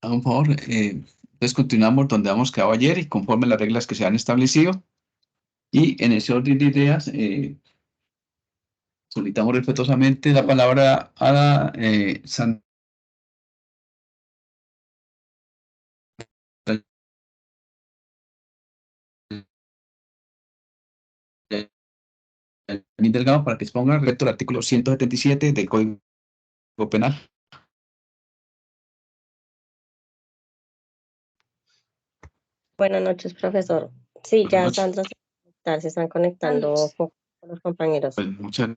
Por favor, entonces continuamos donde hemos quedado ayer y conforme las reglas que se han establecido. Y en ese orden de ideas, solicitamos respetuosamente la palabra a la Sandra Delgado para que exponga respecto al artículo 177 del Código Penal. Buenas noches, profesor. Sí, ya Buenas noches. Sandra se están conectando con los compañeros. Pues muchas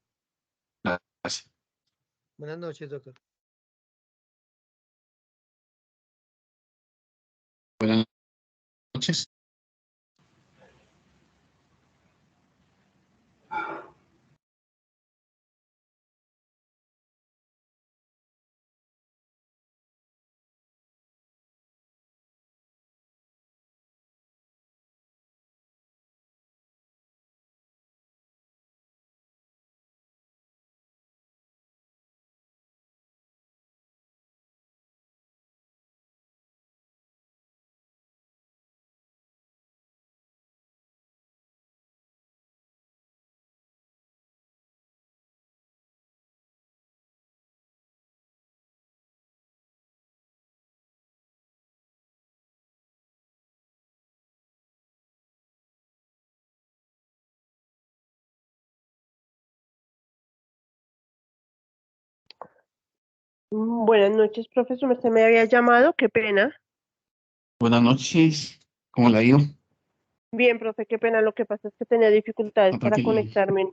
gracias. Buenas noches, doctor. Buenas noches. Buenas noches, profesor. Usted me había llamado, qué pena. Buenas noches. ¿Cómo le ha ido? Bien, profe, qué pena. Lo que pasa es que tenía dificultades No, para tranquilo. conectarme.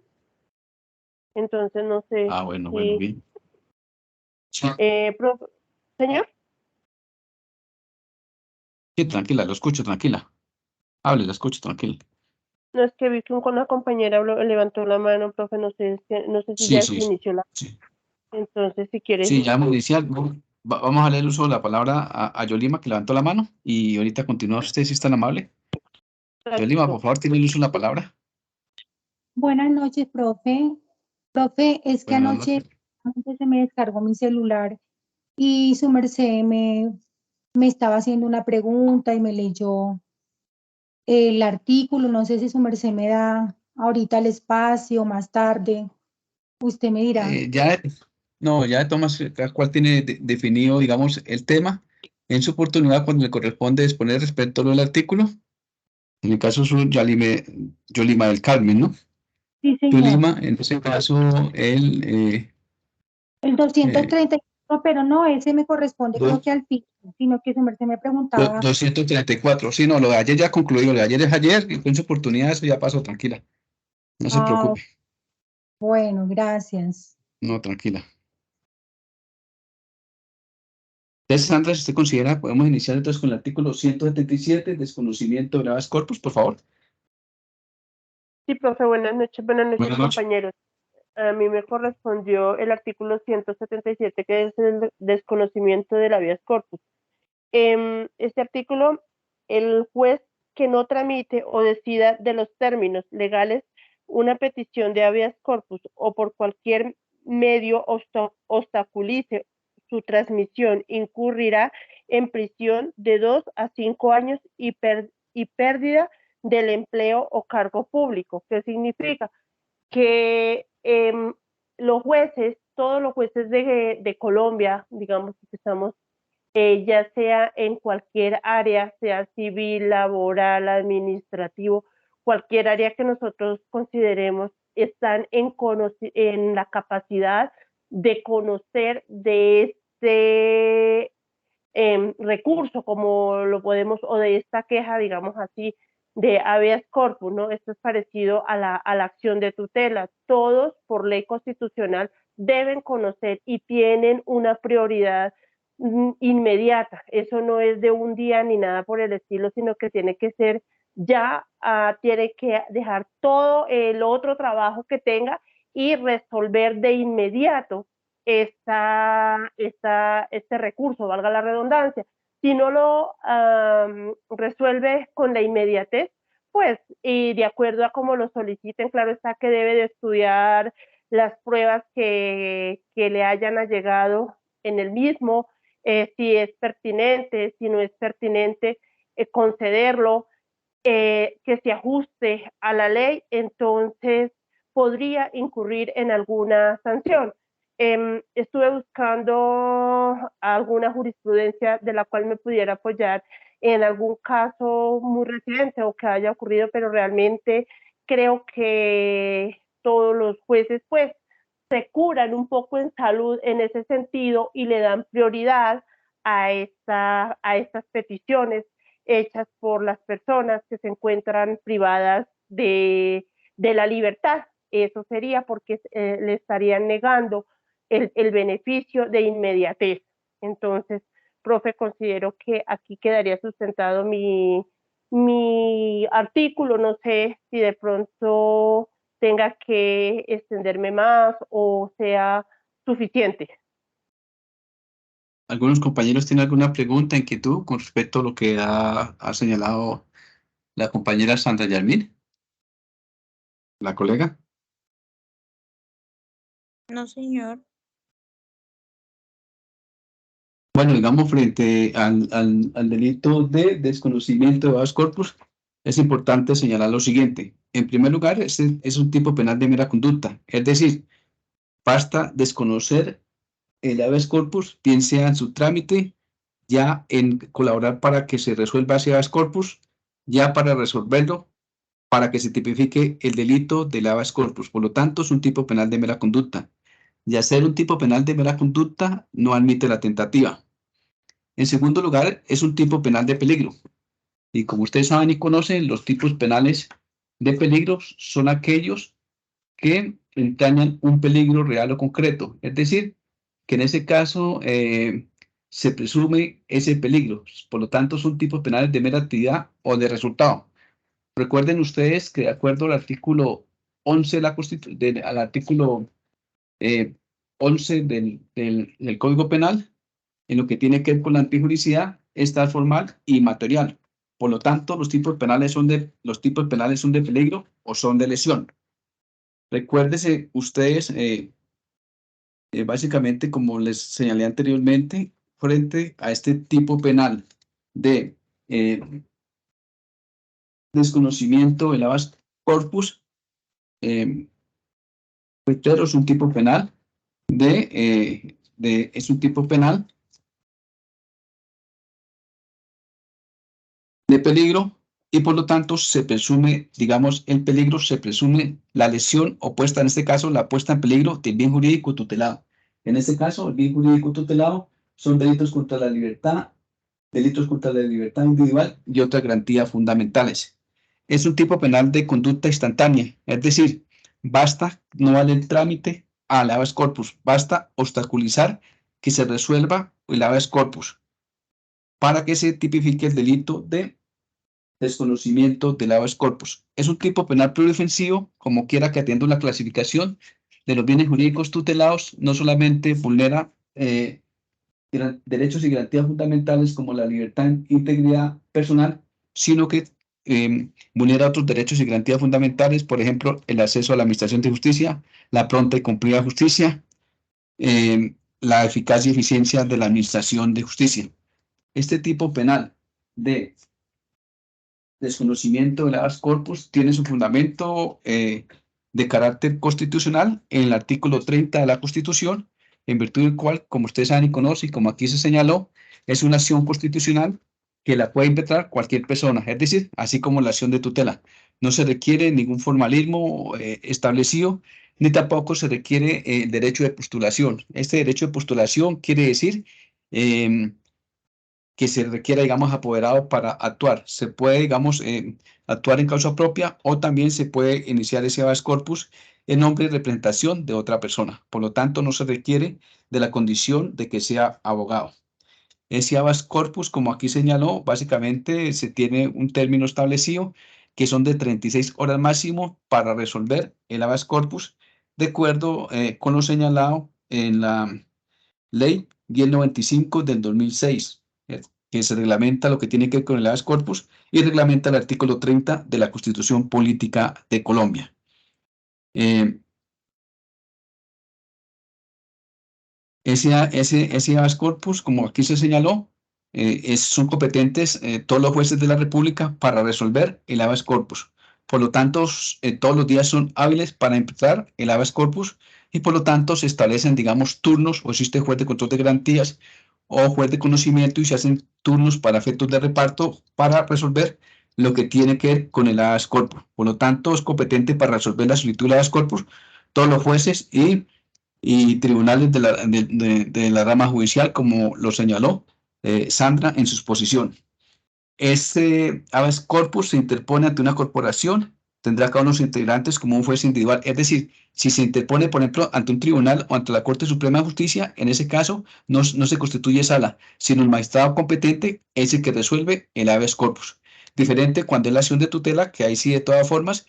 Entonces, no sé. Ah, bueno, si- bueno, bien. Señor, Sí, tranquila, lo escucho, tranquila. Hable, lo escucho, tranquila. no es que vi que una compañera levantó la mano, profe, no sé si Sí, ya sí, se inició la. sí. Entonces, si quiere. Sí, ya vamos a iniciar. Vamos a leer el uso de la palabra a Yolima, que levantó la mano, y ahorita continúa usted, si es tan amable. Yolima, por favor, tiene el uso de la palabra. Buenas noches, profe. Profe, es que Buenas anoche noches. se me descargó mi celular y su merced me estaba haciendo una pregunta y me leyó el artículo. No sé si su merced me da ahorita el espacio, más tarde. Usted me dirá. Ya de Tomás, cada cual tiene definido, digamos, el tema en su oportunidad cuando le corresponde exponer respecto al artículo. En el caso suyo, Yolima del Carmen, ¿no? Sí, señor. Yolima, en ese caso, El 234, pero no, ese me corresponde creo que al fin, sino que su merced me preguntaba. 234. Sí, no, lo de ayer ya concluyó, lo de ayer es ayer, y con su oportunidad eso ya pasó, tranquila. No se preocupe. Bueno, gracias. No, tranquila. Entonces, Sandra, si usted considera, podemos iniciar entonces con el artículo 177, desconocimiento de habeas corpus, por favor. Sí, profe, buenas noches, Buenas noches. compañeros. A mí me correspondió el artículo 177, que es el desconocimiento del habeas corpus. Este artículo, el juez que no tramite o decida de los términos legales una petición de habeas corpus o por cualquier medio obstaculice su transmisión, incurrirá en prisión de 2 a 5 años y pérdida del empleo o cargo público. ¿Qué significa? Que los jueces, todos los jueces de Colombia, digamos que estamos, ya sea en cualquier área, sea civil, laboral, administrativo, cualquier área que nosotros consideremos, están en la capacidad de conocer de este recurso, como lo podemos, o de esta queja, digamos así, de habeas corpus, ¿no? Esto es parecido a la acción de tutela. Todos, por ley constitucional, deben conocer y tienen una prioridad inmediata. Eso no es de un día ni nada por el estilo, sino que tiene que ser ya, tiene que dejar todo el otro trabajo que tenga y resolver de inmediato este recurso, valga la redundancia. Si no lo resuelve con la inmediatez, pues, y de acuerdo a cómo lo soliciten, claro está que debe de estudiar las pruebas que le hayan allegado en el mismo, si es pertinente, si no es pertinente, concederlo, que se ajuste a la ley, entonces podría incurrir en alguna sanción. Estuve buscando alguna jurisprudencia de la cual me pudiera apoyar en algún caso muy reciente o que haya ocurrido, pero realmente creo que todos los jueces pues se curan un poco en salud en ese sentido y le dan prioridad a estas peticiones hechas por las personas que se encuentran privadas de la libertad. Eso sería porque le estarían negando el beneficio de inmediatez. Entonces, profe, considero que aquí quedaría sustentado mi artículo. No sé si de pronto tenga que extenderme más o sea suficiente. ¿Algunos compañeros tienen alguna pregunta, inquietud con respecto a lo que ha señalado la compañera Sandra Yarmín, la colega? No, señor. Bueno, digamos, frente al delito de desconocimiento de habeas corpus, es importante señalar lo siguiente. En primer lugar, este es un tipo penal de mera conducta, es decir, basta desconocer el habeas corpus, bien sea en su trámite, ya en colaborar para que se resuelva ese habeas corpus, ya para resolverlo, para que se tipifique el delito del habeas corpus. Por lo tanto, es un tipo penal de mera conducta. Y al ser un tipo penal de mera conducta, no admite la tentativa. En segundo lugar, es un tipo penal de peligro. Y como ustedes saben y conocen, los tipos penales de peligro son aquellos que entrañan un peligro real o concreto. Es decir, que en ese caso se presume ese peligro. Por lo tanto, son tipos penales de mera actividad o de resultado. Recuerden ustedes que de acuerdo al artículo 11 de la Constitución, al artículo 11 del Código Penal, en lo que tiene que ver con la antijuricidad, está formal y material. Por lo tanto, los tipos penales son de peligro o son de lesión. Recuérdese ustedes, básicamente, como les señalé anteriormente, frente a este tipo penal de desconocimiento del habeas corpus, reitero, es un tipo penal es un tipo penal de peligro y por lo tanto se presume, digamos, el peligro, se presume la lesión o puesta, en este caso, la puesta en peligro del bien jurídico tutelado. En este caso, el bien jurídico tutelado son delitos contra la libertad individual y otras garantías fundamentales. Es un tipo penal de conducta instantánea, es decir, basta, no vale el trámite al habeas corpus, basta obstaculizar que se resuelva el habeas corpus para que se tipifique el delito de desconocimiento del habeas corpus. Es un tipo penal pluriofensivo, como quiera que atienda la clasificación de los bienes jurídicos tutelados, no solamente vulnera derechos y garantías fundamentales como la libertad e integridad personal, sino que vulnera otros derechos y garantías fundamentales, por ejemplo, el acceso a la administración de justicia, la pronta y cumplida justicia, la eficacia y eficiencia de la administración de justicia. Este tipo penal de desconocimiento del habeas corpus tiene su fundamento de carácter constitucional en el artículo 30 de la Constitución, en virtud del cual, como ustedes saben y conocen, y como aquí se señaló, es una acción constitucional que la puede impetrar cualquier persona, es decir, así como la acción de tutela. No se requiere ningún formalismo establecido, ni tampoco se requiere el derecho de postulación. Este derecho de postulación quiere decir que se requiera, digamos, apoderado para actuar. Se puede, digamos, actuar en causa propia o también se puede iniciar ese habeas corpus en nombre y representación de otra persona. Por lo tanto, no se requiere de la condición de que sea abogado. Ese habeas corpus, como aquí señaló, básicamente se tiene un término establecido que son de 36 horas máximo para resolver el habeas corpus, de acuerdo con lo señalado en la Ley 1095 del 2006, que se reglamenta lo que tiene que ver con el habeas corpus y reglamenta el artículo 30 de la Constitución Política de Colombia. Ese habeas corpus, como aquí se señaló, son competentes todos los jueces de la República para resolver el habeas corpus. Por lo tanto, todos los días son hábiles para imputar el habeas corpus y por lo tanto se establecen, digamos, turnos o existe juez de control de garantías o juez de conocimiento y se hacen turnos para efectos de reparto para resolver lo que tiene que ver con el habeas corpus. Por lo tanto, es competente para resolver la solicitud del habeas corpus todos los jueces y tribunales de la rama judicial, como lo señaló Sandra en su exposición. Este habeas corpus se interpone ante una corporación, tendrá cada uno de sus integrantes como un juez individual. Es decir, si se interpone, por ejemplo, ante un tribunal o ante la Corte Suprema de Justicia, en ese caso no se constituye sala, sino el magistrado competente es el que resuelve el habeas corpus. Diferente cuando es la acción de tutela, que ahí sí de todas formas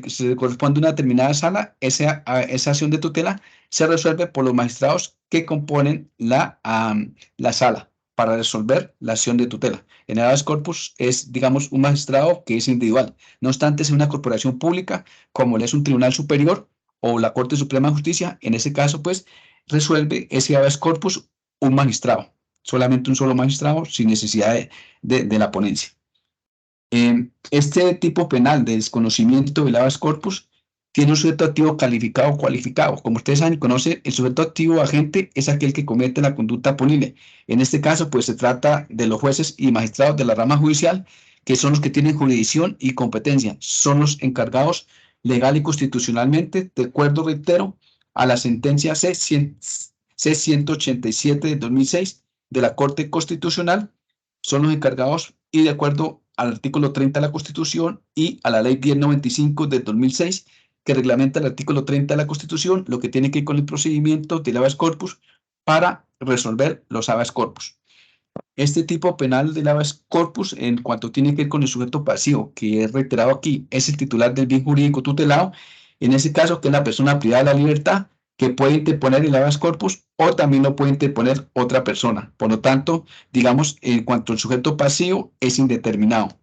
se corresponde a una determinada sala, esa acción de tutela se resuelve por los magistrados que componen la sala para resolver la acción de tutela. En el habeas corpus es, digamos, un magistrado que es individual. No obstante, es una corporación pública, como es un tribunal superior o la Corte Suprema de Justicia, en ese caso, pues, resuelve ese habeas corpus un magistrado, solamente un solo magistrado, sin necesidad de la ponencia. Este tipo penal de desconocimiento del habeas corpus tiene un sujeto activo calificado o cualificado. Como ustedes saben y conocen, el sujeto activo agente es aquel que comete la conducta punible. En este caso, pues se trata de los jueces y magistrados de la rama judicial, que son los que tienen jurisdicción y competencia. Son los encargados legal y constitucionalmente, de acuerdo, reitero, a la sentencia C-187 de 2006 de la Corte Constitucional, son los encargados y de acuerdo al artículo 30 de la Constitución y a la ley 1095 de 2006, que reglamenta el artículo 30 de la Constitución, lo que tiene que ver con el procedimiento del habeas corpus para resolver los habeas corpus. Este tipo penal del habeas corpus, en cuanto tiene que ver con el sujeto pasivo, que es reiterado aquí, es el titular del bien jurídico tutelado, en ese caso que es la persona privada de la libertad, que puede interponer el habeas corpus o también lo puede interponer otra persona. Por lo tanto, digamos, en cuanto al sujeto pasivo, es indeterminado.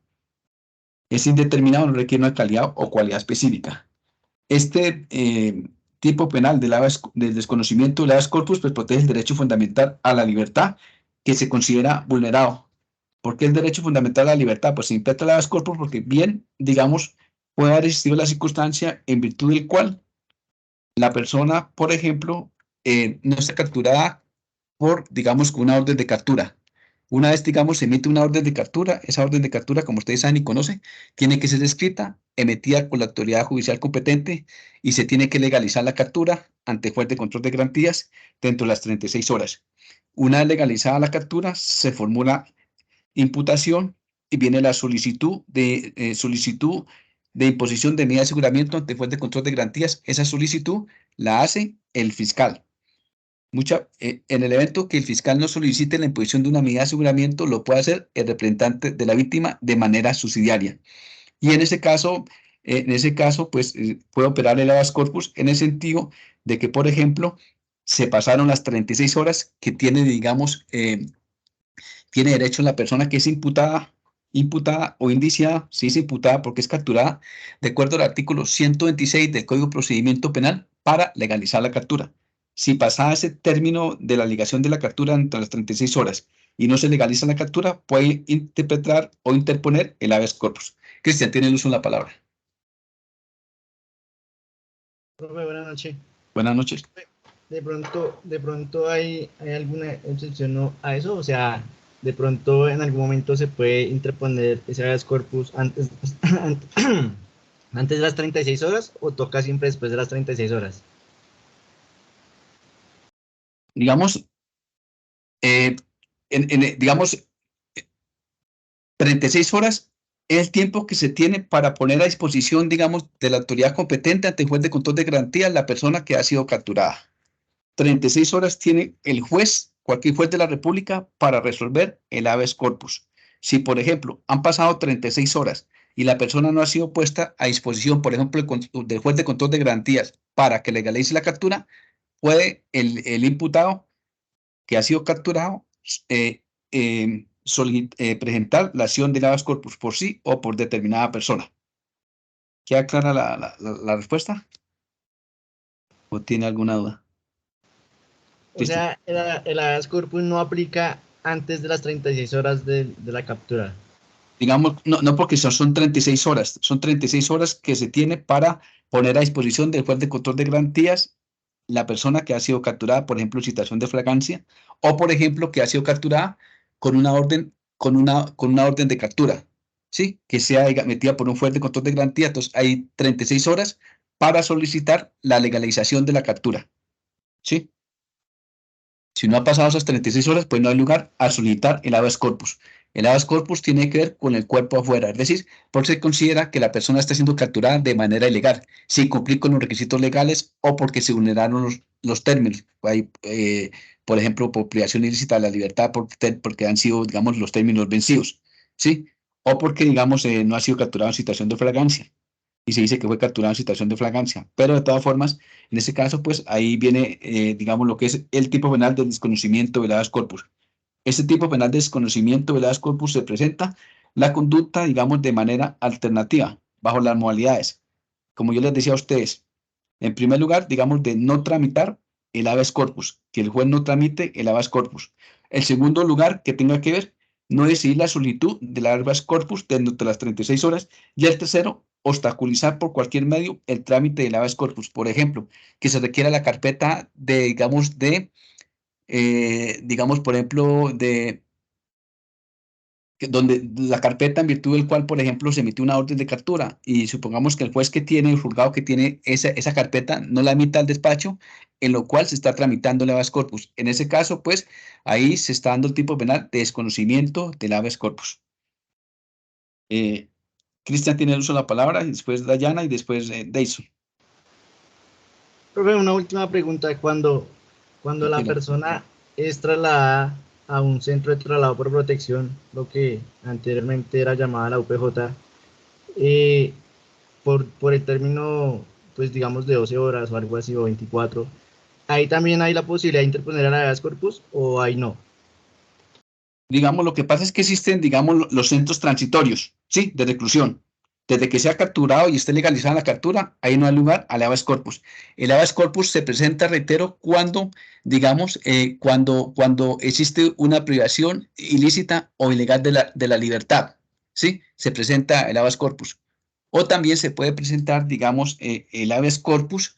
Es indeterminado, no requiere una calidad o cualidad específica. Este tipo penal del desconocimiento del habeas corpus pues, protege el derecho fundamental a la libertad que se considera vulnerado. ¿Por qué el derecho fundamental a la libertad? Pues se implica el habeas corpus porque bien, digamos, puede haber existido la circunstancia en virtud del cual la persona, por ejemplo, no está capturada por, digamos, una orden de captura. Una vez, digamos, se emite una orden de captura, esa orden de captura, como ustedes saben y conocen, tiene que ser escrita, emitida por la autoridad judicial competente y se tiene que legalizar la captura ante juez de control de garantías dentro de las 36 horas. Una vez legalizada la captura, se formula imputación y viene la solicitud de imposición de medida de aseguramiento ante juez de control de garantías. Esa solicitud la hace el fiscal. En el evento que el fiscal no solicite la imposición de una medida de aseguramiento, lo puede hacer el representante de la víctima de manera subsidiaria. Y en ese caso, pues puede operar el habeas corpus en el sentido de que, por ejemplo, se pasaron las 36 horas que tiene, digamos, tiene derecho la persona que es imputada o indiciada, si es imputada porque es capturada, de acuerdo al artículo 126 del Código de Procedimiento Penal, para legalizar la captura. Si pasada ese término de la ligación de la captura entre las 36 horas y no se legaliza la captura, puede interpretar o interponer el habeas corpus. Cristian, tiene el uso de la palabra. Profe, buenas noches. Buenas noches. De pronto hay alguna excepción a eso, o sea, de pronto en algún momento se puede interponer ese habeas corpus antes de las 36 horas o toca siempre después de las 36 horas. Digamos, digamos, 36 horas es el tiempo que se tiene para poner a disposición, digamos, de la autoridad competente ante el juez de control de garantía la persona que ha sido capturada. 36 horas tiene el juez, cualquier juez de la República, para resolver el habeas corpus. Si, por ejemplo, han pasado 36 horas y la persona no ha sido puesta a disposición, por ejemplo, del juez de control de garantías para que legalice la captura, puede el imputado que ha sido capturado presentar la acción de habeas corpus por sí o por determinada persona. ¿Queda clara la respuesta? ¿O tiene alguna duda? O sea, el habeas corpus no aplica antes de las 36 horas de la captura. Digamos, no porque son 36 horas, son 36 horas que se tiene para poner a disposición del juez de control de garantías la persona que ha sido capturada, por ejemplo, en situación de flagrancia, o por ejemplo, que ha sido capturada con una orden, con una orden de captura, ¿sí? Que sea metida por un juez de control de garantía. Entonces, hay 36 horas para solicitar la legalización de la captura, ¿sí? Si no ha pasado esas 36 horas, pues no hay lugar a solicitar el habeas corpus. El habeas corpus tiene que ver con el cuerpo afuera, es decir, por se considera que la persona está siendo capturada de manera ilegal, sin cumplir con los requisitos legales o porque se vulneraron los términos. Hay, por ejemplo, por privación ilícita de la libertad porque han sido, digamos, los términos vencidos, ¿sí? O porque, digamos, no ha sido capturado en situación de flagrancia y se dice que fue capturado en situación de flagrancia. Pero de todas formas, en este caso, pues ahí viene, digamos, lo que es el tipo penal del desconocimiento del habeas corpus. Este tipo penal de desconocimiento del habeas corpus se presenta la conducta, digamos, de manera alternativa, bajo las modalidades. Como yo les decía a ustedes, en primer lugar, digamos, de no tramitar el habeas corpus, que el juez no tramite el habeas corpus. El segundo lugar, que tenga que ver, no decidir la solicitud del habeas corpus dentro de las 36 horas. Y el tercero, obstaculizar por cualquier medio el trámite del habeas corpus. Por ejemplo, que se requiera la carpeta de, digamos, por ejemplo, donde la carpeta en virtud del cual, por ejemplo, se emitió una orden de captura y supongamos que el juez que tiene, el juzgado que tiene esa carpeta no la emita al despacho, en lo cual se está tramitando el habeas corpus. En ese caso, pues, ahí se está dando el tipo penal de desconocimiento del habeas corpus. Cristian tiene el uso de la palabra, y después Dayana y después Deison. Profe, una última pregunta. Cuando la Tranquilo. persona es trasladada a un centro de traslado por protección, lo que anteriormente era llamada la UPJ, por el término, pues digamos, de 12 horas o algo así, o 24, ¿ahí también hay la posibilidad de interponer el habeas corpus o ahí no? Digamos, lo que pasa es que existen, digamos, los centros transitorios, ¿sí? De reclusión. Desde que sea capturado y esté legalizada la captura, ahí no hay lugar al habeas corpus. El habeas corpus se presenta, reitero, cuando, digamos, cuando existe una privación ilícita o ilegal de la libertad, ¿sí? Se presenta el habeas corpus. O también se puede presentar, digamos, el habeas corpus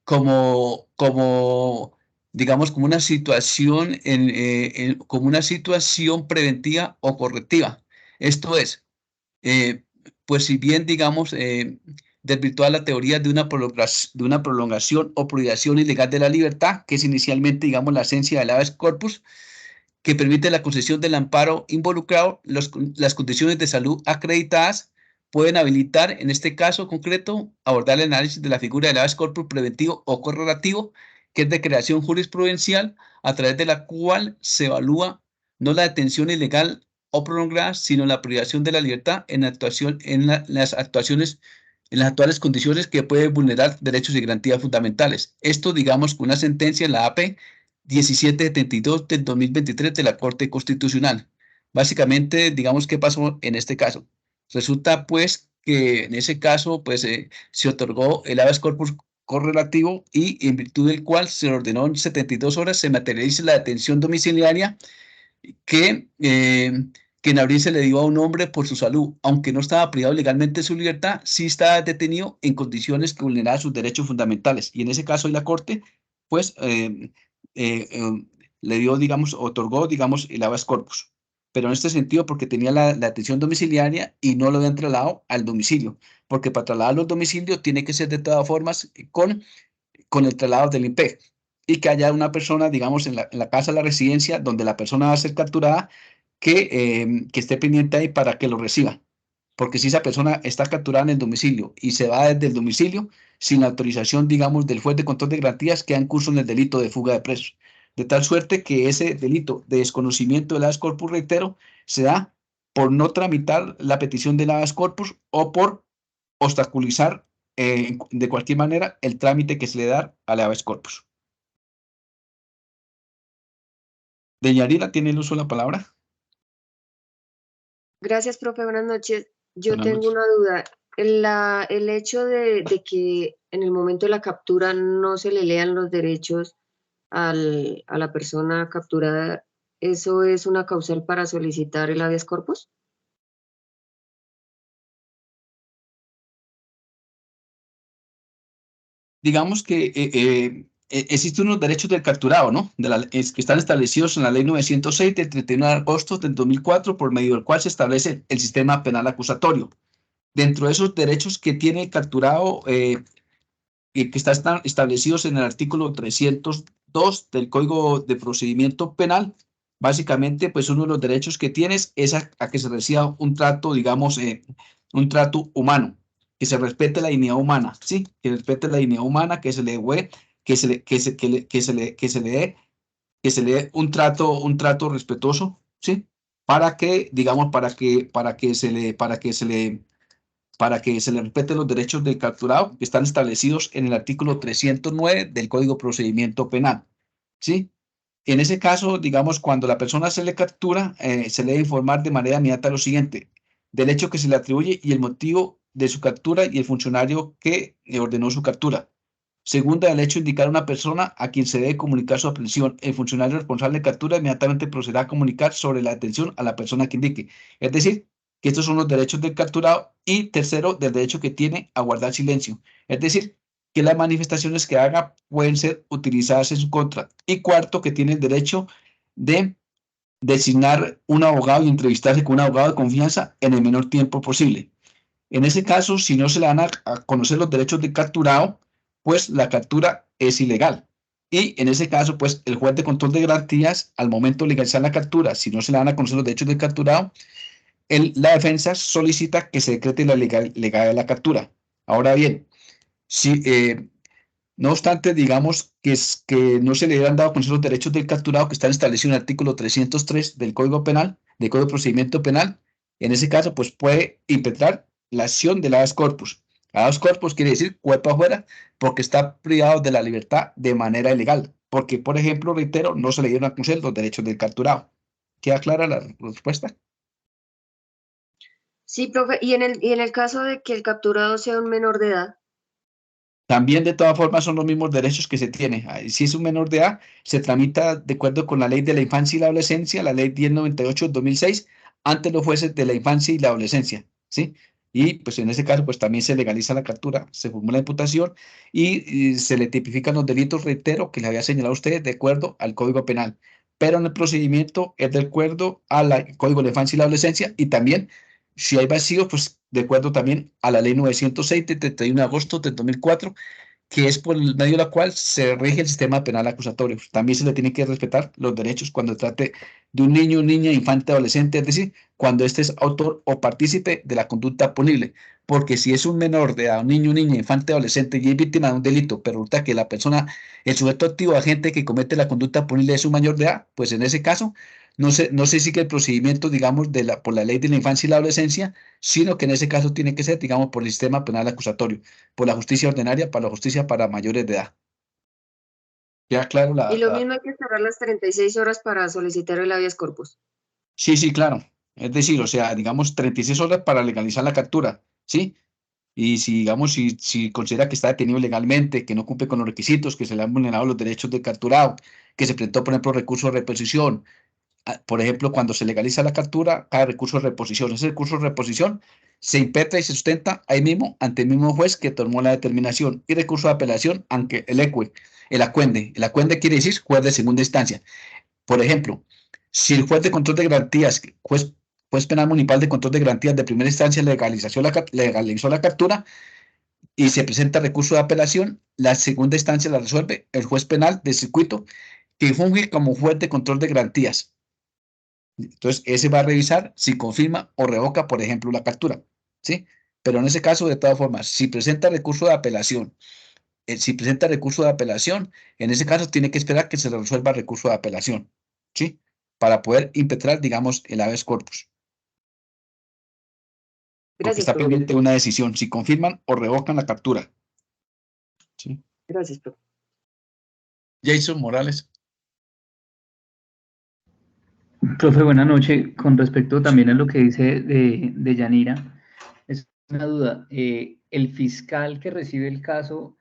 como digamos, como una situación, como una situación preventiva o correctiva. Esto es, pues si bien, digamos, desvirtúa la teoría de una prolongación o privación ilegal de la libertad, que es inicialmente, digamos, la esencia del habeas corpus, que permite la concesión del amparo involucrado, las condiciones de salud acreditadas pueden habilitar, en este caso concreto, abordar el análisis de la figura del habeas corpus preventivo o correlativo, que es de creación jurisprudencial, a través de la cual se evalúa no la detención ilegal o prolongada, sino la privación de la libertad en las actuaciones, en las actuales condiciones que puede vulnerar derechos y garantías fundamentales. Esto, digamos, con una sentencia en la AP 1772 del 2023 de la Corte Constitucional. Básicamente, digamos, ¿qué pasó en este caso? Resulta, pues, que en ese caso, pues, se otorgó el habeas corpus correlativo y en virtud del cual se ordenó en 72 horas se materialice la detención domiciliaria que en abril se le dio a un hombre por su salud, aunque no estaba privado legalmente de su libertad, sí estaba detenido en condiciones que vulneraban sus derechos fundamentales. Y en ese caso, la Corte, pues, le dio, digamos, otorgó, digamos, el habeas corpus. Pero en este sentido, porque tenía la detención domiciliaria y no lo habían trasladado al domicilio, porque para trasladarlo al domicilio tiene que ser de todas formas con el traslado del INPEC y que haya una persona, digamos, en la casa, la residencia, donde la persona va a ser capturada, que esté pendiente ahí para que lo reciba. Porque si esa persona está capturada en el domicilio y se va desde el domicilio sin la autorización, digamos, del juez de control de garantías, queda en curso en el delito de fuga de presos. De tal suerte que ese delito de desconocimiento del habeas corpus, reitero, se da por no tramitar la petición del habeas corpus o por obstaculizar de cualquier manera el trámite que se le da al habeas corpus. Deyanira, ¿tiene el uso de la palabra? Gracias, profe. Buenas noches. Yo Buenas tengo noches. una duda. El hecho de que en el momento de la captura no se le lean los derechos, a la persona capturada, ¿eso es una causal para solicitar el habeas corpus? Digamos que existen unos derechos del capturado, ¿no? Que están establecidos en la ley 906 del 31 de agosto del 2004, por medio del cual se establece el sistema penal acusatorio. Dentro de esos derechos que tiene el capturado, que están establecidos en el artículo 302 del Código de Procedimiento Penal, básicamente, pues uno de los derechos que tienes es a que se reciba un trato, digamos, un trato humano, que se respete la dignidad humana, ¿sí? Que respete la dignidad humana, que se le dé, que se le dé un trato respetuoso, ¿sí? Para que, digamos, para que se le respeten los derechos del capturado que están establecidos en el artículo 309 del Código de Procedimiento Penal, ¿sí? En ese caso, digamos, cuando la persona se le captura, se le debe informar de manera inmediata lo siguiente: del hecho que se le atribuye y el motivo de su captura y el funcionario que ordenó su captura. Segunda, el hecho de indicar a una persona a quien se debe comunicar su aprehensión. El funcionario responsable de captura inmediatamente procederá a comunicar sobre la detención a la persona que indique. Es decir, que estos son los derechos del capturado. Y tercero, del derecho que tiene a guardar silencio. Es decir, que las manifestaciones que haga pueden ser utilizadas en su contra. Y cuarto, que tiene el derecho de designar un abogado y entrevistarse con un abogado de confianza en el menor tiempo posible. En ese caso, si no se le dan a conocer los derechos del capturado, pues la captura es ilegal. Y en ese caso, pues el juez de control de garantías, al momento de legalizar la captura, si no se le dan a conocer los derechos del capturado, la defensa solicita que se decrete la legalidad de la captura. Ahora bien, si, no obstante, digamos que no se le hubieran dado a conocer los derechos del capturado que están establecidos en el artículo 303 del Código Penal, del Código de Procedimiento Penal, en ese caso, pues puede impetrar la acción del habeas corpus. Habeas corpus quiere decir cuerpo afuera, porque está privado de la libertad de manera ilegal. Porque, por ejemplo, reitero, no se le dieron a conocer los derechos del capturado. ¿Queda clara la respuesta? Sí, profe, y en el caso de que el capturado sea un menor de edad. También, de todas formas, son los mismos derechos que se tiene. Si es un menor de edad, se tramita de acuerdo con la Ley de la Infancia y la Adolescencia, la Ley 1098/2006, ante los jueces de la infancia y la adolescencia, ¿sí? Y pues en ese caso, pues también se legaliza la captura, se formula la imputación y se le tipifican los delitos, reitero, que le había señalado a ustedes, de acuerdo al Código Penal. Pero en el procedimiento es de acuerdo al Código de la Infancia y la Adolescencia, y también, si hay vacío, pues de acuerdo también a la Ley 906 de 31 de agosto de 2004, que es por el medio de la cual se rige el sistema penal acusatorio. También se le tiene que respetar los derechos cuando trate de un niño, niña, infante, adolescente, es decir, cuando éste es autor o partícipe de la conducta punible. Porque si es un menor de edad, un niño, niña, infante, adolescente y es víctima de un delito, pero resulta que la persona, el sujeto activo agente que comete la conducta punible es un mayor de edad, pues en ese caso no se sigue el procedimiento, digamos, por la ley de la infancia y la adolescencia, sino que en ese caso tiene que ser, digamos, por el sistema penal acusatorio, por la justicia ordinaria, para la justicia para mayores de edad. ¿Queda claro Y lo mismo hay que esperar las 36 horas para solicitar el habeas corpus. Sí, sí, claro. Es decir, o sea, digamos, 36 horas para legalizar la captura, ¿sí? Y si, digamos, si considera que está detenido legalmente, que no cumple con los requisitos, que se le han vulnerado los derechos del capturado, que se presentó, por ejemplo, recurso de reposición. Por ejemplo, cuando se legaliza la captura, cada recurso de reposición. Ese recurso de reposición se impetra y se sustenta ahí mismo ante el mismo juez que tomó la determinación, y recurso de apelación ante el ECUE, el acuende. El acuende quiere decir juez de segunda instancia. Por ejemplo, si el juez de control de garantías, juez penal municipal de control de garantías de primera instancia legalizó la captura y se presenta recurso de apelación, la segunda instancia la resuelve el juez penal de circuito, que funge como juez de control de garantías. Entonces, ese va a revisar si confirma o revoca, por ejemplo, la captura, ¿sí? Pero en ese caso, de todas formas, si presenta recurso de apelación, en ese caso tiene que esperar que se le resuelva el recurso de apelación, ¿sí? Para poder impetrar, digamos, el habeas corpus. Porque Gracias, está profe. pendiente de una decisión, si confirman o revocan la captura. ¿Sí? Gracias, profe. Jason Morales. Profe, buenas noches. Con respecto también a lo que dice de Yanira, es una duda. ¿El fiscal que recibe el caso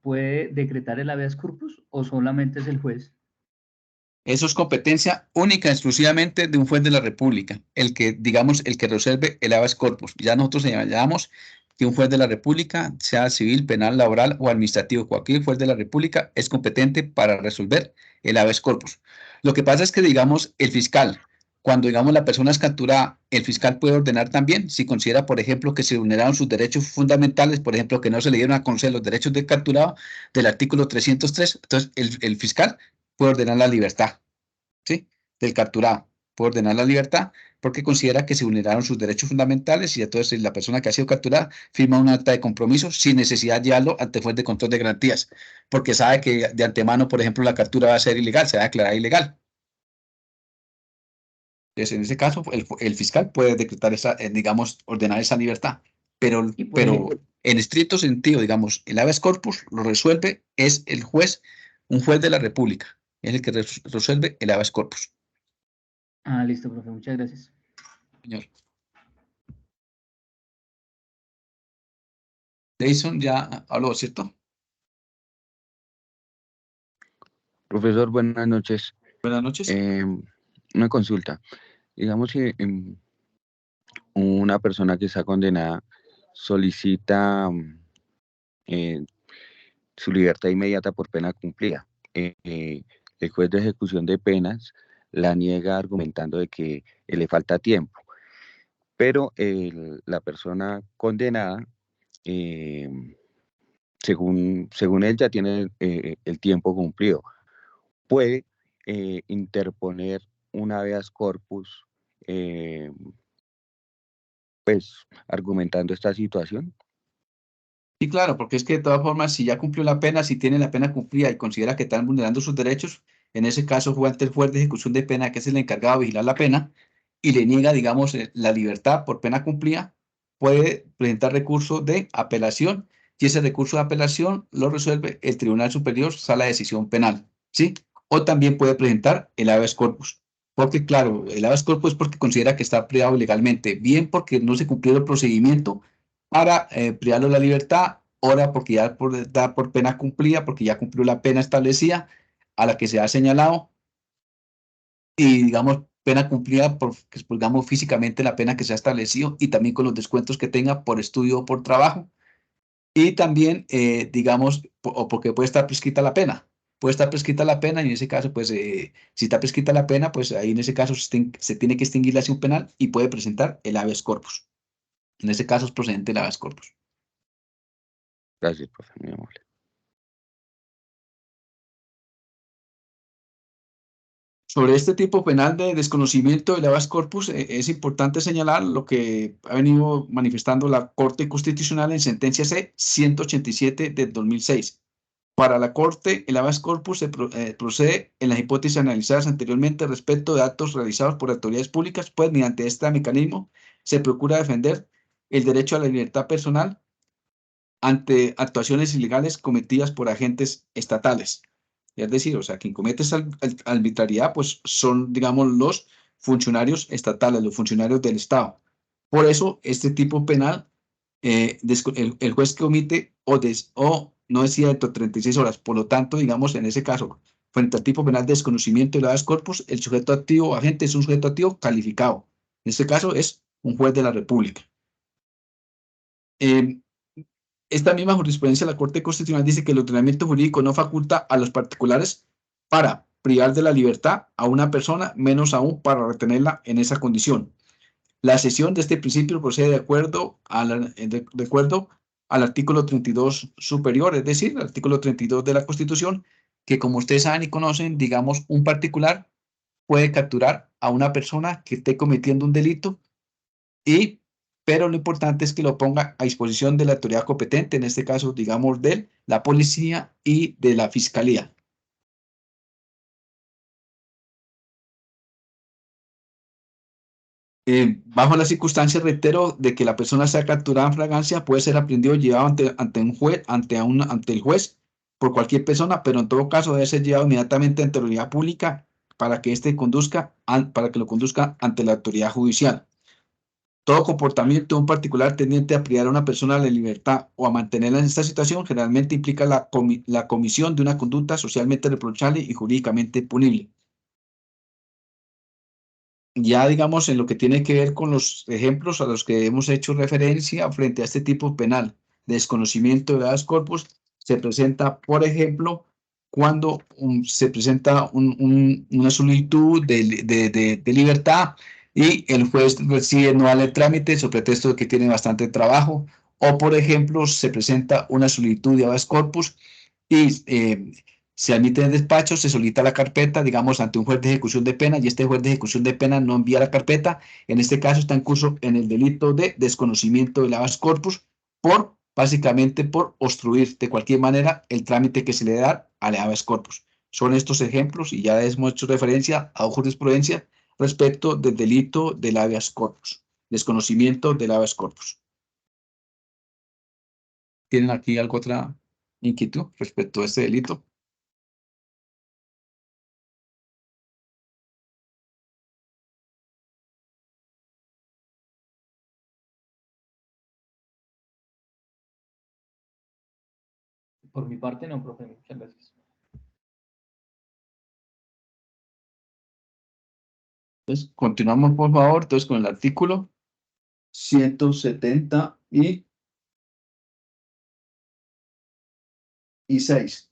puede decretar el habeas corpus o solamente es el juez? Eso es competencia única y exclusivamente de un juez de la República, el que, digamos, el que resuelve el habeas corpus. Ya nosotros señalamos que un juez de la República, sea civil, penal, laboral o administrativo, cualquier juez de la República es competente para resolver el habeas corpus. Lo que pasa es que, digamos, el fiscal, cuando, digamos, la persona es capturada, el fiscal puede ordenar también, si considera, por ejemplo, que se vulneraron sus derechos fundamentales, por ejemplo, que no se le dieron a conocer los derechos del capturado del artículo 303, entonces el fiscal puede ordenar la libertad, ¿sí? Del capturado, puede ordenar la libertad porque considera que se vulneraron sus derechos fundamentales y entonces la persona que ha sido capturada firma un acta de compromiso sin necesidad de llevarlo ante juez de control de garantías, porque sabe que de antemano, por ejemplo, la captura va a ser ilegal, se va a declarar ilegal. Entonces, en ese caso, el fiscal puede decretar esa, digamos, ordenar esa libertad, pero en estricto sentido, digamos, el habeas corpus lo resuelve es el juez, un juez de la República, es el que resuelve el habeas corpus. Ah, listo, profe, muchas gracias. Señor. Jason ya habló, ¿cierto? Profesor, buenas noches. Buenas noches. Una consulta. Digamos que una persona que está condenada solicita su libertad inmediata por pena cumplida. El juez de ejecución de penas la niega argumentando de que le falta tiempo, pero la persona condenada, según él, ya tiene el tiempo cumplido. Puede interponer un habeas corpus, pues argumentando esta situación. Sí, claro, porque es que de todas formas, si ya cumplió la pena, si tiene la pena cumplida y considera que están vulnerando sus derechos, en ese caso fue ante el juez de ejecución de pena, que es el encargado de vigilar la pena, y le niega, digamos, la libertad por pena cumplida, puede presentar recurso de apelación, y ese recurso de apelación lo resuelve el Tribunal Superior, Sala de Decisión Penal, ¿sí? O también puede presentar el habeas corpus, porque claro, el habeas corpus es porque considera que está privado legalmente, bien porque no se cumplió el procedimiento para privarlo de la libertad, ahora porque ya da por pena cumplida, porque ya cumplió la pena establecida a la que se ha señalado, y digamos, pena cumplida por, digamos, físicamente la pena que se ha establecido y también con los descuentos que tenga por estudio o por trabajo, y también, digamos, o porque puede estar prescrita la pena. Puede estar prescrita la pena y en ese caso, pues, si está prescrita la pena, pues ahí en ese caso se tiene que extinguir la acción penal y puede presentar el habeas corpus. En ese caso es procedente el habeas corpus. Gracias, profe, muy amable. Sobre este tipo penal de desconocimiento del habeas corpus, es importante señalar lo que ha venido manifestando la Corte Constitucional en sentencia C-187 del 2006. Para la Corte, el habeas corpus se procede en las hipótesis analizadas anteriormente respecto de actos realizados por autoridades públicas, pues mediante este mecanismo se procura defender el derecho a la libertad personal ante actuaciones ilegales cometidas por agentes estatales. Es decir, o sea, quien comete esa arbitrariedad, pues son, digamos, los funcionarios estatales, los funcionarios del Estado. Por eso, este tipo penal, el juez que omite o no decía dentro de 36 horas. Por lo tanto, digamos, en ese caso, frente al tipo penal de desconocimiento del habeas corpus, el sujeto activo o agente es un sujeto activo calificado. En este caso, es un juez de la República. Esta misma jurisprudencia de la Corte Constitucional dice que el ordenamiento jurídico no faculta a los particulares para privar de la libertad a una persona, menos aún para retenerla en esa condición. La cesión de este principio procede de acuerdo al artículo 32 superior, es decir, el artículo 32 de la Constitución, que como ustedes saben y conocen, digamos, un particular puede capturar a una persona que esté cometiendo un delito pero lo importante es que lo ponga a disposición de la autoridad competente, en este caso, digamos, de la policía y de la fiscalía. Bajo las circunstancias, reitero, de que la persona sea capturada en flagrancia, puede ser aprendido y llevado ante el juez por cualquier persona, pero en todo caso debe ser llevado inmediatamente ante la autoridad pública para que lo conduzca ante la autoridad judicial. Todo comportamiento de un particular tendiente a privar a una persona de la libertad o a mantenerla en esta situación generalmente implica la comisión de una conducta socialmente reprochable y jurídicamente punible. Ya digamos en lo que tiene que ver con los ejemplos a los que hemos hecho referencia frente a este tipo penal de desconocimiento de habeas corpus, se presenta, por ejemplo, cuando se presenta una solicitud de libertad y el juez decide no darle trámite sobre pretexto de que tiene bastante trabajo, o por ejemplo se presenta una solicitud de habeas corpus y se admite en el despacho, se solicita la carpeta, digamos, ante un juez de ejecución de pena y este juez de ejecución de pena no envía la carpeta. En este caso está en curso en el delito de desconocimiento del habeas corpus básicamente por obstruir de cualquier manera el trámite que se le da al habeas corpus. Son estos ejemplos y ya hemos hecho referencia a jurisprudencia respecto del delito del habeas corpus, desconocimiento del habeas corpus. ¿Tienen aquí alguna otra inquietud respecto a este delito? Por mi parte, no, profe, muchas gracias. Entonces, continuamos, por favor, entonces con el artículo 176.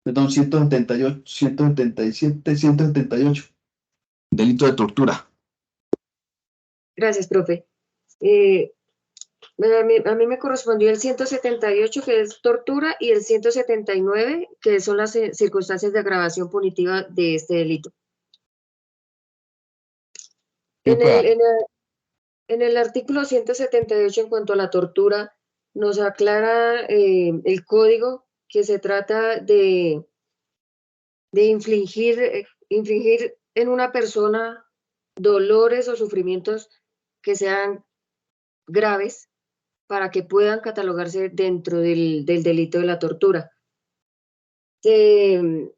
Perdón, 178, 177, 178. Delito de tortura. Gracias, profe. A mí me correspondió el 178, que es tortura, y el 179, que son las circunstancias de agravación punitiva de este delito. En el artículo 178, en cuanto a la tortura, nos aclara el código que se trata de infligir en una persona dolores o sufrimientos que sean graves para que puedan catalogarse dentro del delito de la tortura. Se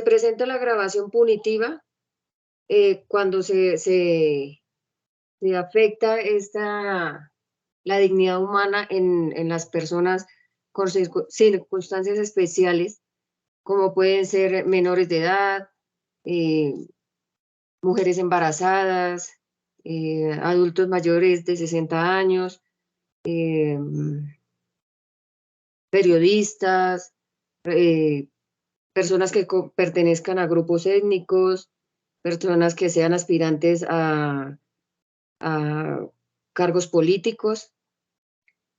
presenta la agravación punitiva cuando se afecta la dignidad humana en las personas con circunstancias especiales, como pueden ser menores de edad, mujeres embarazadas, adultos mayores de 60 años, periodistas, personas que pertenezcan a grupos étnicos, personas que sean aspirantes a cargos políticos.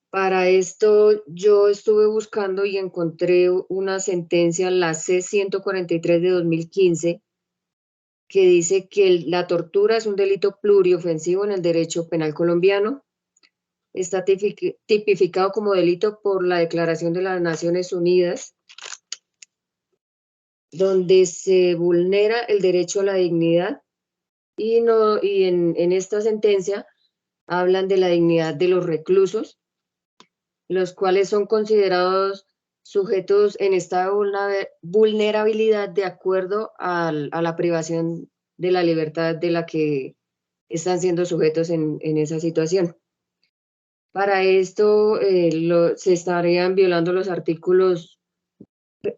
Para esto yo estuve buscando y encontré una sentencia, la C-143 de 2015, que dice que la tortura es un delito pluriofensivo en el derecho penal colombiano. Está tipificado como delito por la Declaración de las Naciones Unidas, donde se vulnera el derecho a la dignidad y en esta sentencia hablan de la dignidad de los reclusos, los cuales son considerados sujetos en estado de vulnerabilidad de acuerdo a la privación de la libertad de la que están siendo sujetos en esa situación. Para esto se estarían violando los artículos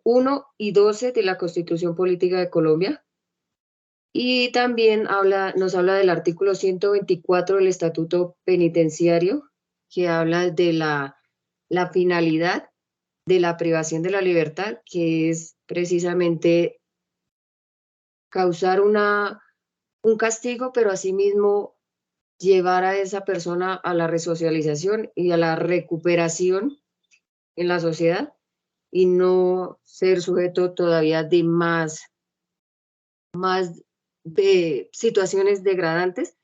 1 y 12 de la Constitución Política de Colombia, y también nos habla del artículo 124 del Estatuto Penitenciario, que habla de la finalidad de la privación de la libertad, que es precisamente causar un castigo, pero asimismo llevar a esa persona a la resocialización y a la recuperación en la sociedad, y no ser sujeto todavía de más de situaciones degradantes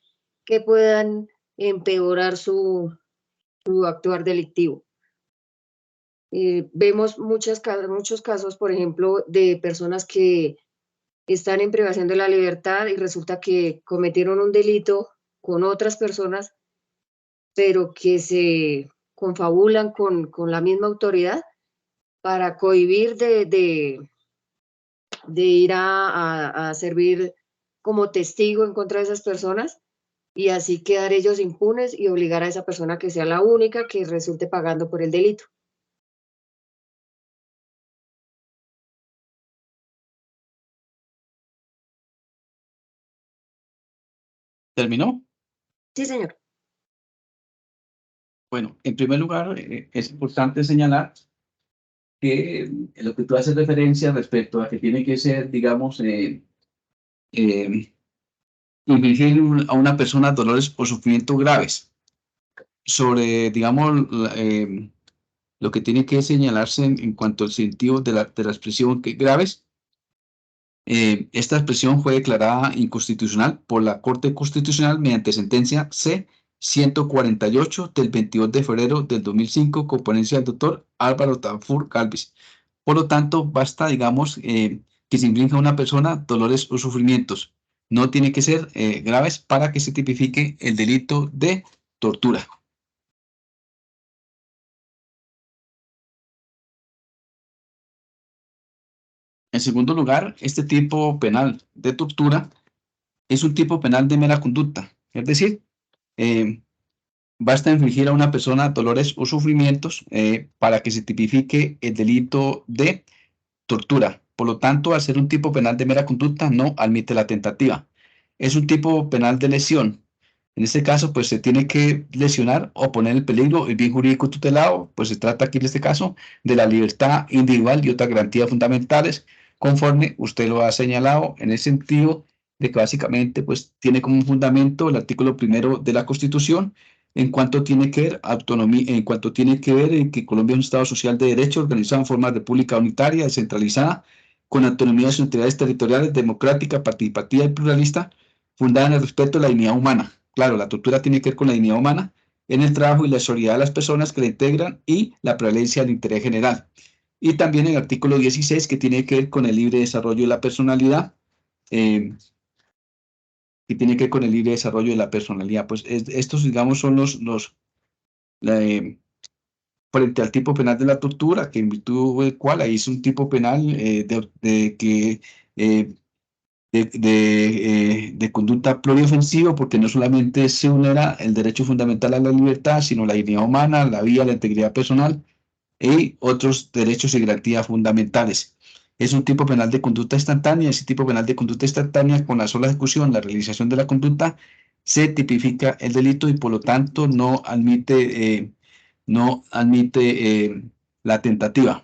que puedan empeorar su actuar delictivo. Vemos muchos casos, por ejemplo, de personas que están en privación de la libertad y resulta que cometieron un delito con otras personas, pero que se confabulan con la misma autoridad para cohibir de de ir a servir como testigo en contra de esas personas y así quedar ellos impunes y obligar a esa persona que sea la única que resulte pagando por el delito. ¿Terminó? Sí, señor. Bueno, en primer lugar, es importante señalar que lo que tú haces referencia respecto a que tiene que ser, digamos, infligir a una persona dolores o sufrimientos graves. Sobre, digamos, lo que tiene que señalarse en cuanto al sentido de la expresión que graves, esta expresión fue declarada inconstitucional por la Corte Constitucional mediante sentencia C-148 del 22 de febrero del 2005 con ponencia del doctor Álvaro Tafur Galvez. Por lo tanto, basta, digamos, que se inflinja a una persona dolores o sufrimientos. No tiene que ser graves para que se tipifique el delito de tortura. En segundo lugar, este tipo penal de tortura es un tipo penal de mera conducta, es decir, basta infligir a una persona dolores o sufrimientos para que se tipifique el delito de tortura. Por lo tanto, al ser un tipo penal de mera conducta, no admite la tentativa. Es un tipo penal de lesión. En este caso, pues se tiene que lesionar o poner en peligro el bien jurídico tutelado, pues se trata aquí en este caso de la libertad individual y otras garantías fundamentales, conforme usted lo ha señalado, en el sentido de que básicamente pues tiene como fundamento el artículo 1 de la Constitución, en cuanto tiene que ver autonomía, en cuanto tiene que ver en que Colombia es un Estado social de derecho organizado en forma de república unitaria, descentralizada, con autonomía de sus entidades territoriales, democrática, participativa y pluralista, fundada en el respeto de la dignidad humana. Claro, la tortura tiene que ver con la dignidad humana en el trabajo y la solidaridad de las personas que la integran y la prevalencia del interés general. Y también el artículo 16, que tiene que ver con el libre desarrollo de la personalidad, que tiene que ver con el libre desarrollo de la personalidad. Pues estos, digamos, son frente al tipo penal de la tortura, que en virtud del cual ahí es un tipo penal de conducta pluriofensiva, porque no solamente se vulnera el derecho fundamental a la libertad, sino la dignidad humana, la vida, la integridad personal y otros derechos y garantías fundamentales. Es un tipo penal de conducta instantánea. Ese tipo penal de conducta instantánea, con la sola ejecución, la realización de la conducta, se tipifica el delito y por lo tanto no admite la tentativa.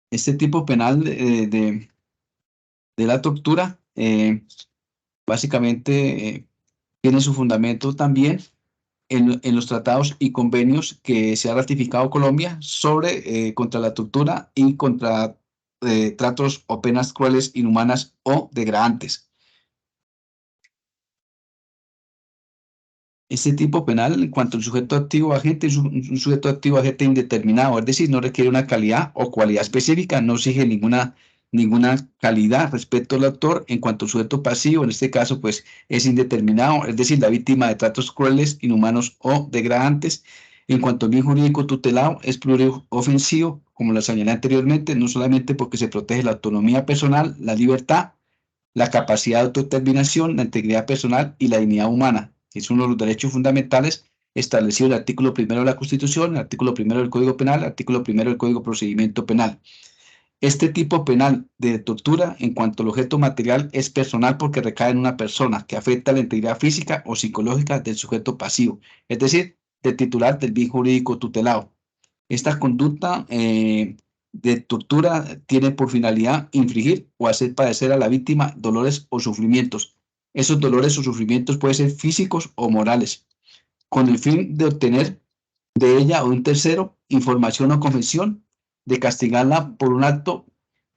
Este tipo penal de la tortura básicamente tiene su fundamento también en los tratados y convenios que se ha ratificado Colombia sobre contra la tortura y contra tratos o penas crueles, inhumanas o degradantes. Este tipo penal, en cuanto al sujeto activo agente, es un sujeto activo agente indeterminado, es decir, no requiere una calidad o cualidad específica, no exige ninguna calidad respecto al autor. En cuanto al sujeto pasivo, en este caso, pues es indeterminado, es decir, la víctima de tratos crueles, inhumanos o degradantes. En cuanto al bien jurídico tutelado, es pluriofensivo, como lo señalé anteriormente, no solamente porque se protege la autonomía personal, la libertad, la capacidad de autodeterminación, la integridad personal y la dignidad humana, que es uno de los derechos fundamentales establecidos en el artículo 1 de la Constitución, el artículo 1 del Código Penal, el artículo 1 del Código de Procedimiento Penal. Este tipo penal de tortura, en cuanto al objeto material, es personal porque recae en una persona que afecta la integridad física o psicológica del sujeto pasivo, es decir, del titular del bien jurídico tutelado. Esta conducta de tortura tiene por finalidad infligir o hacer padecer a la víctima dolores o sufrimientos. Esos dolores o sufrimientos pueden ser físicos o morales, con el fin de obtener de ella o de un tercero información o confesión, de castigarla por un acto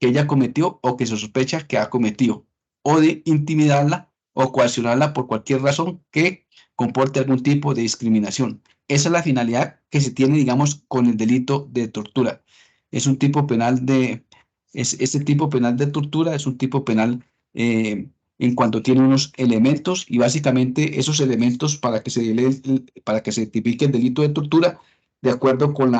que ella cometió o que se sospecha que ha cometido, o de intimidarla o coaccionarla por cualquier razón que comporte algún tipo de discriminación. Esa es la finalidad que se tiene, digamos, con el delito de tortura. Es un tipo penal este tipo penal de tortura es un tipo penal en cuanto tiene unos elementos, y básicamente esos elementos para que se tipifique el delito de tortura, de acuerdo con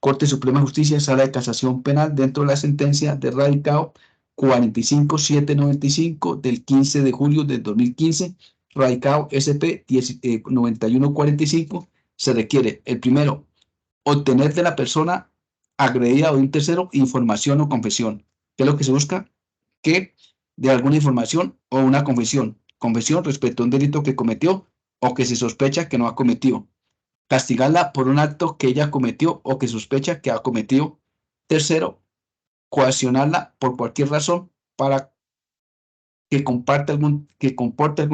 Corte Suprema de Justicia, Sala de Casación Penal, dentro de la sentencia de radicado 45795 del 15 de julio del 2015, radicado SP 9145, se requiere, el primero, obtener de la persona agredida o de un tercero información o confesión. ¿Qué es lo que se busca? Que de alguna información o una confesión. Confesión respecto a un delito que cometió o que se sospecha que no ha cometido. Castigarla por un acto que ella cometió o que sospecha que ha cometido. Tercero, coaccionarla por cualquier razón para que comporte algún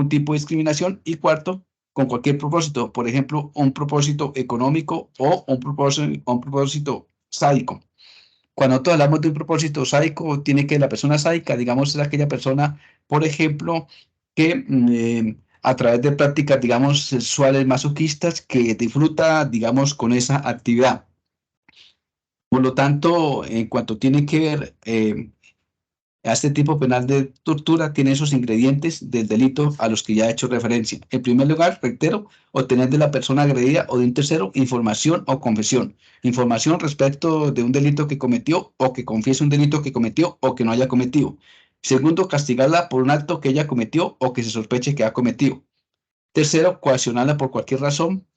tipo de discriminación. Y cuarto, con cualquier propósito, por ejemplo, un propósito económico o un propósito sádico. Cuando nosotros hablamos de un propósito sádico, tiene que la persona sádica, digamos, es aquella persona, por ejemplo, que a través de prácticas, digamos, sexuales masoquistas, que disfruta, digamos, con esa actividad. Por lo tanto, en cuanto tiene que ver a este tipo penal de tortura, tiene esos ingredientes del delito a los que ya he hecho referencia. En primer lugar, reitero, obtener de la persona agredida o de un tercero información o confesión. Información respecto de un delito que cometió o que confiese un delito que cometió o que no haya cometido. Segundo, castigarla por un acto que ella cometió o que se sospeche que ha cometido. Tercero, coaccionarla por cualquier razón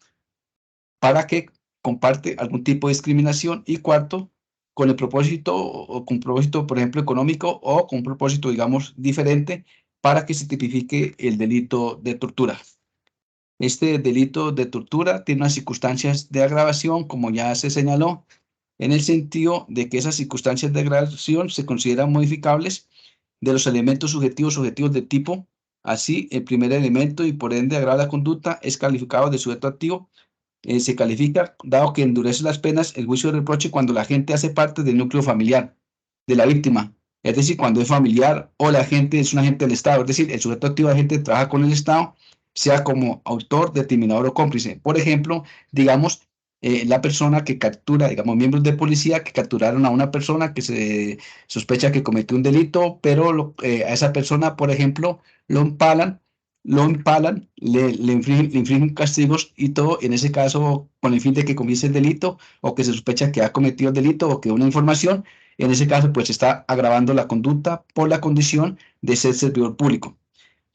para que comparte algún tipo de discriminación. Y cuarto, con el propósito o con propósito, por ejemplo, económico o con un propósito, digamos, diferente para que se tipifique el delito de tortura. Este delito de tortura tiene unas circunstancias de agravación, como ya se señaló, en el sentido de que esas circunstancias de agravación se consideran modificables de los elementos subjetivos de tipo. Así, el primer elemento y por ende agrava la conducta es calificado de sujeto activo. Se califica, dado que endurece las penas, el juicio de reproche cuando la gente hace parte del núcleo familiar de la víctima, es decir, cuando es familiar o la gente es un agente del Estado, es decir, el sujeto activo de agente trabaja con el Estado, sea como autor, determinador o cómplice. Por ejemplo, digamos, la persona que captura, digamos, miembros de policía que capturaron a una persona que se sospecha que cometió un delito, pero a esa persona, por ejemplo, lo empalan, le infringen castigos y todo, en ese caso, con el fin de que comience el delito o que se sospecha que ha cometido el delito o que una información, en ese caso, pues está agravando la conducta por la condición de ser servidor público.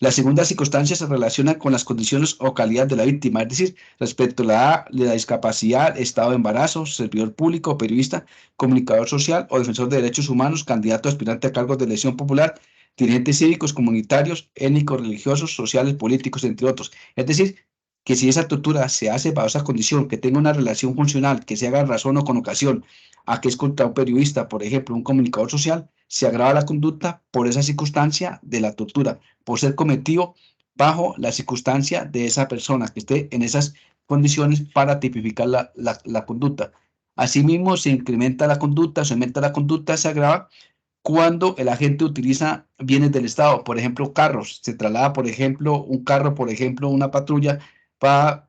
La segunda circunstancia se relaciona con las condiciones o calidad de la víctima, es decir, respecto a la discapacidad, estado de embarazo, servidor público, periodista, comunicador social o defensor de derechos humanos, candidato aspirante a cargos de elección popular, dirigentes cívicos, comunitarios, étnicos, religiosos, sociales, políticos, entre otros. Es decir, que si esa tortura se hace bajo esa condición, que tenga una relación funcional, que se haga en razón o con ocasión, a que es contra un periodista, por ejemplo, un comunicador social, se agrava la conducta por esa circunstancia de la tortura, por ser cometido bajo la circunstancia de esa persona que esté en esas condiciones para tipificar la conducta. Asimismo, se incrementa la conducta, se aumenta la conducta, se agrava cuando el agente utiliza bienes del Estado, por ejemplo, carros. Se traslada, por ejemplo, un carro, por ejemplo, una patrulla para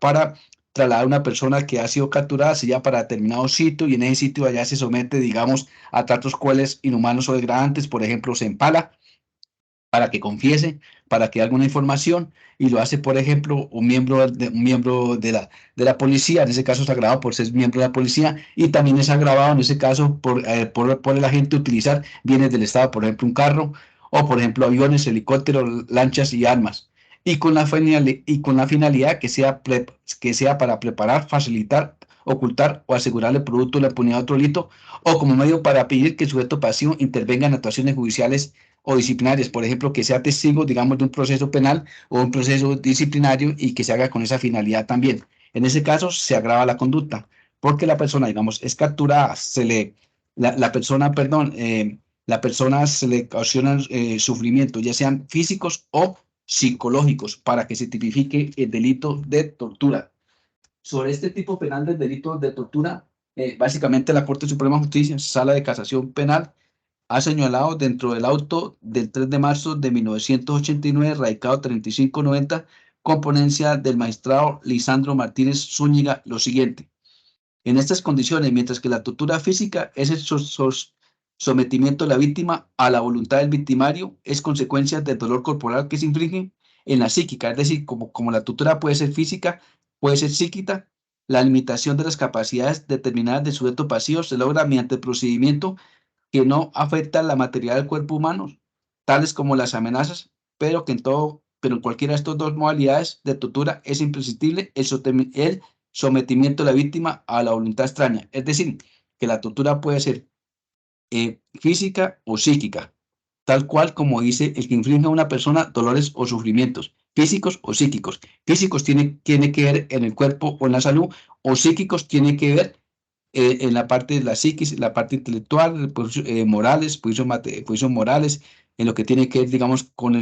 trasladar a una persona que ha sido capturada, se lleva para determinado sitio y en ese sitio allá se somete, digamos, a tratos crueles, inhumanos o degradantes, por ejemplo, se empala para que confiese, para que haga una información y lo hace, por ejemplo, un miembro de la policía, en ese caso es agravado por ser miembro de la policía y también es agravado en ese caso por el agente utilizar bienes del Estado, por ejemplo, un carro o, por ejemplo, aviones, helicópteros, lanchas y armas. Y con la finalidad que sea para preparar, facilitar, ocultar o asegurar el producto de la impunidad de otro delito o como medio para pedir que el sujeto pasivo intervenga en actuaciones judiciales o disciplinarias, por ejemplo, que sea testigo, digamos, de un proceso penal o un proceso disciplinario y que se haga con esa finalidad también. En ese caso, se agrava la conducta, porque la persona, digamos, es capturada, la persona se le ocasiona sufrimientos, ya sean físicos o psicológicos, para que se tipifique el delito de tortura. Sobre este tipo penal del delito de tortura, básicamente la Corte Suprema de Justicia, Sala de Casación Penal, ha señalado dentro del auto del 3 de marzo de 1989, radicado 3590, con ponencia del magistrado Lisandro Martínez Zúñiga, lo siguiente. En estas condiciones, mientras que la tortura física es el sometimiento de la víctima a la voluntad del victimario, es consecuencia del dolor corporal que se inflige en la psíquica, es decir, como la tortura puede ser física, puede ser psíquica, la limitación de las capacidades determinadas del sujeto pasivo se logra mediante el procedimiento que no afecta la materialidad del cuerpo humano, tales como las amenazas, pero en cualquiera de estas dos modalidades de tortura es imprescindible el sometimiento de la víctima a la voluntad extraña. Es decir, que la tortura puede ser física o psíquica, tal cual como dice el que inflige a una persona dolores o sufrimientos, físicos o psíquicos. Físicos tiene que ver en el cuerpo o en la salud, o psíquicos tiene que ver en la parte de la psiquis, la parte intelectual, morales, juicios morales, en lo que tiene que ver, digamos, con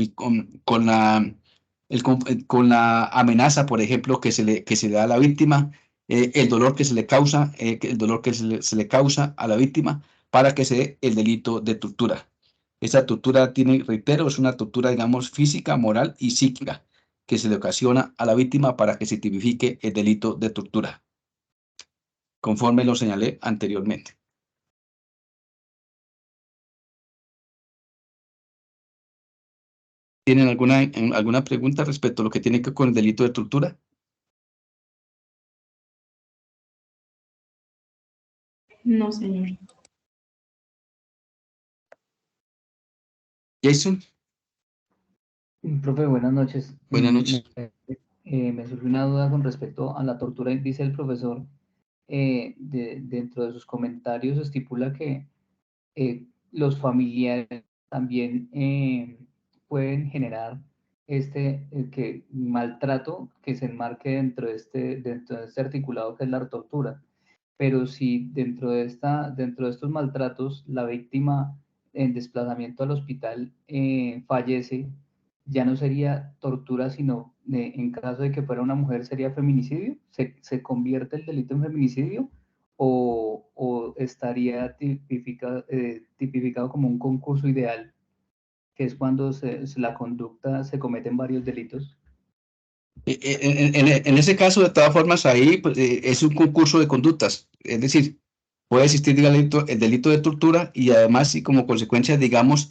la amenaza, por ejemplo, que se le da a la víctima, el dolor que se le causa, se le causa a la víctima para que se dé el delito de tortura. Esa tortura reitero, es una tortura, digamos, física, moral y psíquica que se le ocasiona a la víctima para que se tipifique el delito de tortura, conforme lo señalé anteriormente. ¿Tienen alguna pregunta respecto a lo que tiene que ver con el delito de tortura? No, señor. Jason. Profe, buenas noches. Buenas noches. Me surgió una duda con respecto a la tortura. Dice el profesor, dentro de sus comentarios estipula que los familiares también pueden generar maltrato que se enmarque dentro de este articulado que es la tortura. Pero si dentro de estos maltratos la víctima en desplazamiento al hospital fallece, ya no sería tortura, sino en caso de que fuera una mujer sería feminicidio. ¿Se convierte el delito en feminicidio o estaría tipificado como un concurso ideal, que es cuando la conducta se cometen varios delitos? En ese caso, de todas formas, ahí pues, es un concurso de conductas, es decir, puede existir el delito de tortura y además, y como consecuencia, digamos,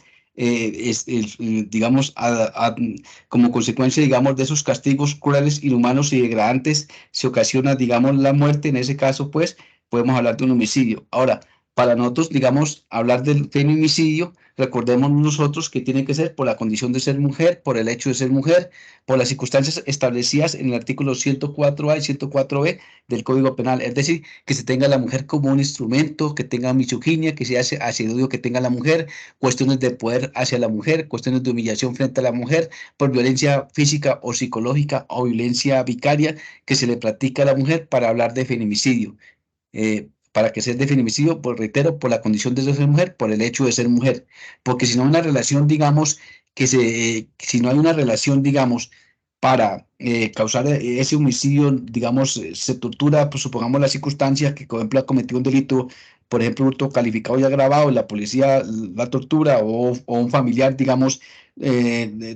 como consecuencia, digamos, de esos castigos crueles, inhumanos y degradantes, se ocasiona, digamos, la muerte. En ese caso, pues, podemos hablar de un homicidio. Ahora, para nosotros, digamos, hablar del feminicidio, recordemos nosotros que tiene que ser por la condición de ser mujer, por el hecho de ser mujer, por las circunstancias establecidas en el artículo 104A y 104B del Código Penal. Es decir, que se tenga a la mujer como un instrumento, que tenga misoginia, que sea asiduo que tenga la mujer, cuestiones de poder hacia la mujer, cuestiones de humillación frente a la mujer, por violencia física o psicológica o violencia vicaria que se le practica a la mujer para hablar de feminicidio. Para que sea de feminicidio, pues reitero, por la condición de ser mujer, por el hecho de ser mujer. Porque si no hay una relación, digamos, si no hay una relación, digamos, para causar ese homicidio, digamos, se tortura, pues supongamos las circunstancias que, por ejemplo, ha cometido un delito, por ejemplo, hurto calificado y agravado, la policía la tortura o un familiar, digamos,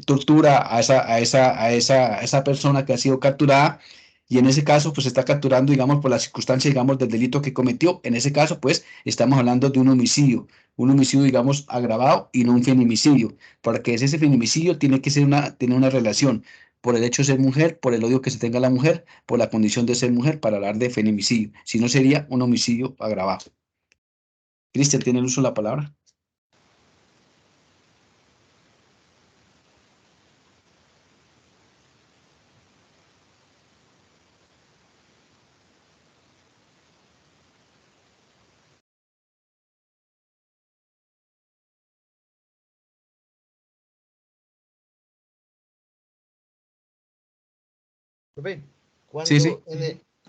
tortura a esa persona que ha sido capturada. Y en ese caso, pues se está capturando, digamos, por la circunstancia, digamos, del delito que cometió. En ese caso, pues, estamos hablando de un homicidio, digamos, agravado y no un feminicidio. Para que ese feminicidio tiene que tener una relación por el hecho de ser mujer, por el odio que se tenga a la mujer, por la condición de ser mujer, para hablar de feminicidio. Si no, sería un homicidio agravado. Cristian, ¿tiene el uso de la palabra? Profe, Sí, sí.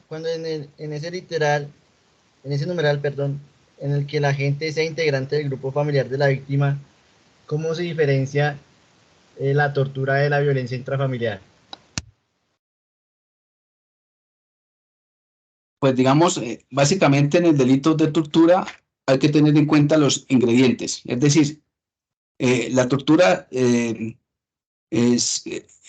cuando en ese numeral, perdón, en el que la gente sea integrante del grupo familiar de la víctima, ¿cómo se diferencia la tortura de la violencia intrafamiliar? Pues digamos, básicamente en el delito de tortura hay que tener en cuenta los ingredientes. Es decir, la tortura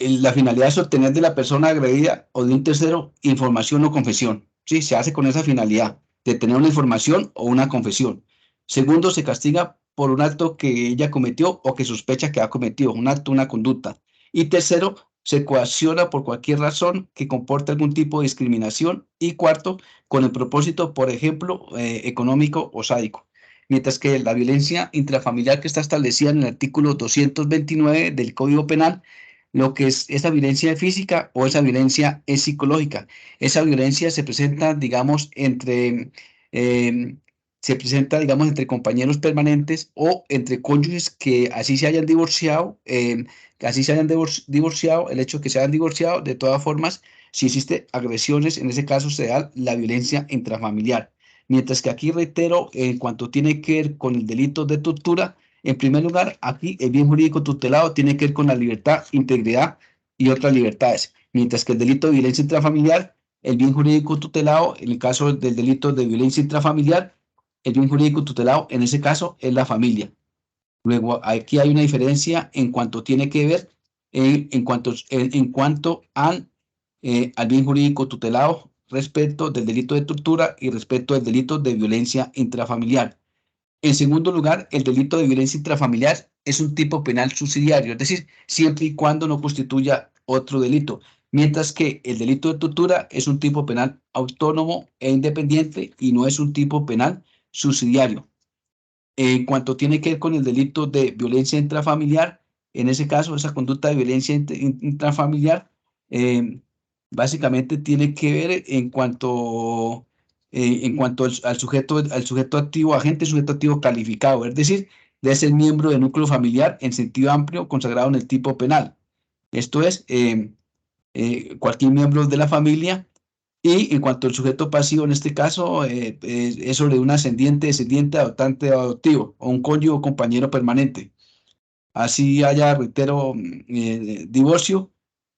la finalidad es obtener de la persona agredida o de un tercero información o confesión. Sí, se hace con esa finalidad de tener una información o una confesión. Segundo, se castiga por un acto que ella cometió o que sospecha que ha cometido, un acto, una conducta. Y tercero, se coacciona por cualquier razón que comporte algún tipo de discriminación. Y cuarto, con el propósito, por ejemplo, económico o sádico. Mientras que la violencia intrafamiliar que está establecida en el artículo 229 del Código Penal, lo que es esa violencia física o esa violencia es psicológica. Esa violencia se presenta, digamos, digamos, entre compañeros permanentes o entre cónyuges que así se hayan divorciado, el hecho de que se hayan divorciado, de todas formas, si existe agresiones, en ese caso se da la violencia intrafamiliar. Mientras que aquí reitero, en cuanto tiene que ver con el delito de tortura, en primer lugar, aquí el bien jurídico tutelado tiene que ver con la libertad, integridad y otras libertades. Mientras que el delito de violencia intrafamiliar, el bien jurídico tutelado, en el caso del delito de violencia intrafamiliar, el bien jurídico tutelado en ese caso es la familia. Luego, aquí hay una diferencia en cuanto tiene que ver, en cuanto al bien jurídico tutelado respecto del delito de tortura y respecto del delito de violencia intrafamiliar. En segundo lugar, el delito de violencia intrafamiliar es un tipo penal subsidiario, es decir, siempre y cuando no constituya otro delito, mientras que el delito de tortura es un tipo penal autónomo e independiente y no es un tipo penal subsidiario. En cuanto tiene que ver con el delito de violencia intrafamiliar, en ese caso, esa conducta de violencia intrafamiliar básicamente tiene que ver en cuanto al sujeto activo, agente sujeto activo calificado, es decir, debe ser miembro del núcleo familiar en sentido amplio consagrado en el tipo penal. Esto es, cualquier miembro de la familia. Y en cuanto al sujeto pasivo, en este caso, es sobre un ascendiente, descendiente, adoptante o adoptivo, o un cónyuge o compañero permanente. Así haya, reitero, divorcio,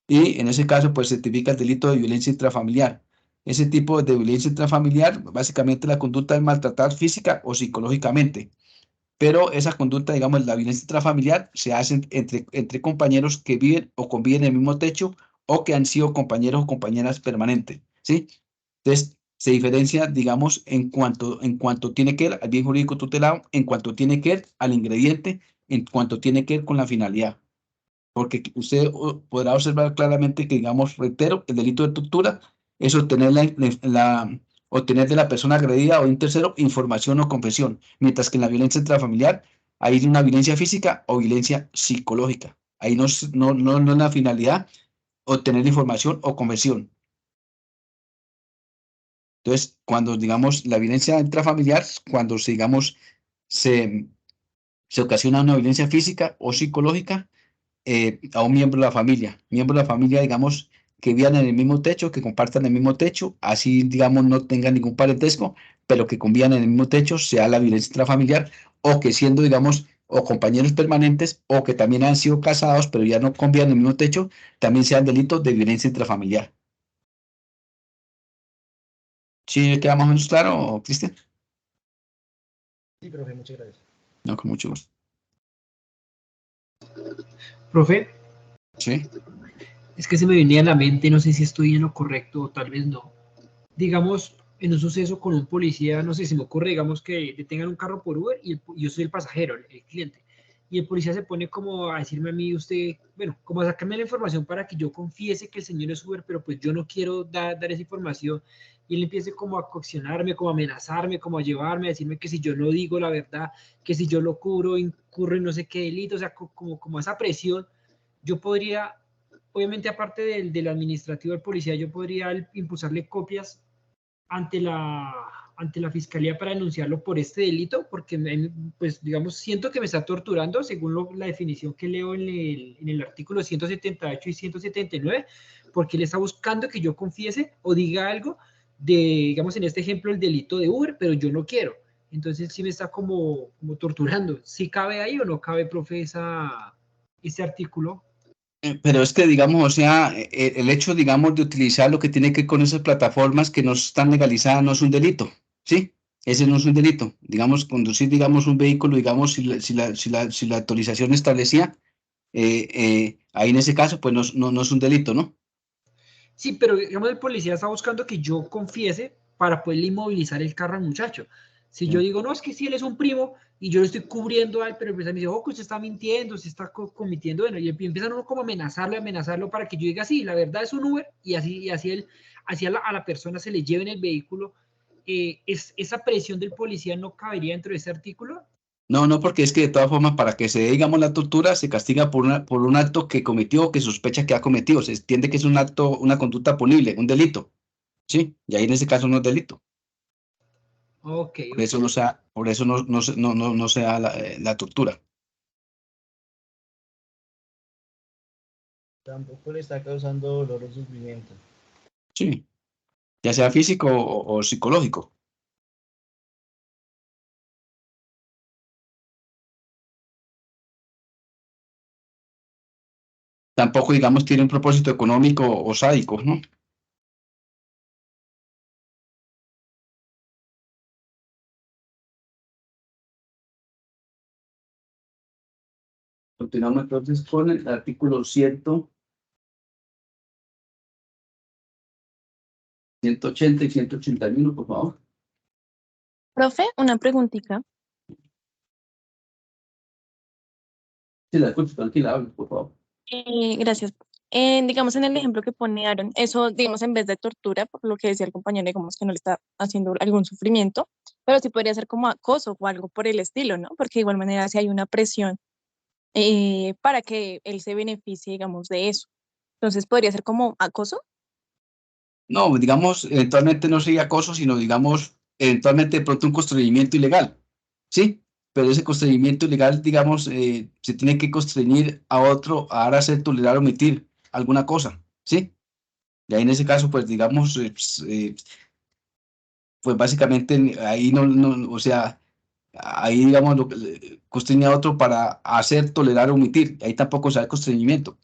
y en ese caso, pues se tipifica el delito de violencia intrafamiliar. Ese tipo de violencia intrafamiliar, básicamente la conducta es maltratar física o psicológicamente. Pero esa conducta, digamos, la violencia intrafamiliar se hace entre compañeros que viven o conviven en el mismo techo o que han sido compañeros o compañeras permanentes, ¿sí? Entonces, se diferencia, digamos, en cuanto tiene que ver al bien jurídico tutelado, en cuanto tiene que ver al ingrediente, en cuanto tiene que ver con la finalidad. Porque usted podrá observar claramente que, digamos, reitero, el delito de tortura es obtener obtener de la persona agredida o de un tercero información o confesión, mientras que en la violencia intrafamiliar hay una violencia física o violencia psicológica. Ahí no es la finalidad obtener información o confesión. Entonces, cuando, digamos, la violencia intrafamiliar, cuando, digamos, se ocasiona una violencia física o psicológica a un miembro de la familia. Miembro de la familia, digamos, que vivan en el mismo techo, que compartan el mismo techo, así, digamos, no tengan ningún parentesco, pero que convivan en el mismo techo, sea la violencia intrafamiliar, o que siendo, digamos, o compañeros permanentes, o que también han sido casados, pero ya no convivan en el mismo techo, también sean delitos de violencia intrafamiliar. ¿Sí queda más o menos claro, Cristian? Sí, profe, muchas gracias. No, con mucho gusto. Profe, Sí. es que se me venía a la mente, no sé si estoy en lo correcto o tal vez no. Digamos, en un suceso con un policía, no sé, se me ocurre, digamos, que detengan un carro por Uber y yo soy el pasajero, el cliente. Y el policía se pone como a decirme a mí, usted, bueno, como a sacarme la información para que yo confiese que el señor es Uber, pero pues yo no quiero dar esa información. Y él empiece como a coaccionarme, como a amenazarme, como a llevarme, a decirme que si yo no digo la verdad, que si yo lo cubro, incurro en no sé qué delito, o sea, como esa presión. Yo podría, obviamente aparte del administrativo del policía, yo podría impulsarle copias ante la fiscalía para denunciarlo por este delito, porque pues digamos, siento que me está torturando según la definición que leo en el artículo 178 y 179, porque él está buscando que yo confiese o diga algo de, digamos, en este ejemplo, el delito de Uber, pero yo no quiero. Entonces sí me está como torturando. ¿Sí cabe ahí o no cabe, profe, ese artículo? Pero es que, digamos, o sea, el hecho, digamos, de utilizar lo que tiene que ver con esas plataformas que no están legalizadas no es un delito, ¿sí? Ese no es un delito. Digamos, conducir, digamos, un vehículo, digamos, si la autorización establecía, ahí en ese caso, pues no es un delito, ¿no? Sí, pero digamos, el policía está buscando que yo confiese para poderle inmovilizar el carro al muchacho. Si yo digo, no, es que si él es un primo y yo lo estoy cubriendo a él, pero empiezan a decir, oh, que usted está mintiendo, se está cometiendo, bueno, y empiezan uno como a amenazarlo para que yo diga, sí, la verdad es un Uber, y así a la persona se le lleve en el vehículo. ¿Esa presión del policía no cabería dentro de ese artículo? No, no, porque es que de todas formas, para que se dé, digamos, la tortura, se castiga por un acto que cometió o que sospecha que ha cometido. Se entiende que es un acto, una conducta punible, un delito. ¿Sí? Y ahí en ese caso no es delito. Ok. Por eso no se da la tortura. Tampoco le está causando dolor o sufrimiento. Sí. Ya sea físico o psicológico. Tampoco, digamos, tiene un propósito económico o sádico, ¿no? Continuamos entonces con el artículo 180 y 181, por favor. Profe, una preguntita. Sí, la escucho, tranquila, hable, por favor. Gracias. Digamos en el ejemplo que pone Aaron, eso, digamos, en vez de tortura, por lo que decía el compañero, digamos que no le está haciendo algún sufrimiento, pero sí podría ser como acoso o algo por el estilo, ¿no? Porque de igual manera si hay una presión para que él se beneficie, digamos, de eso. Entonces podría ser como acoso. No, digamos, eventualmente no sería acoso, sino, digamos, eventualmente de pronto un constreñimiento ilegal, ¿sí? Pero ese constreñimiento ilegal, digamos, se tiene que constreñir a otro a hacer, tolerar, omitir alguna cosa, ¿sí? Y ahí en ese caso, pues, digamos, pues básicamente ahí o sea, ahí, digamos, constreña a otro para hacer, tolerar, omitir. Ahí tampoco se da constreñimiento,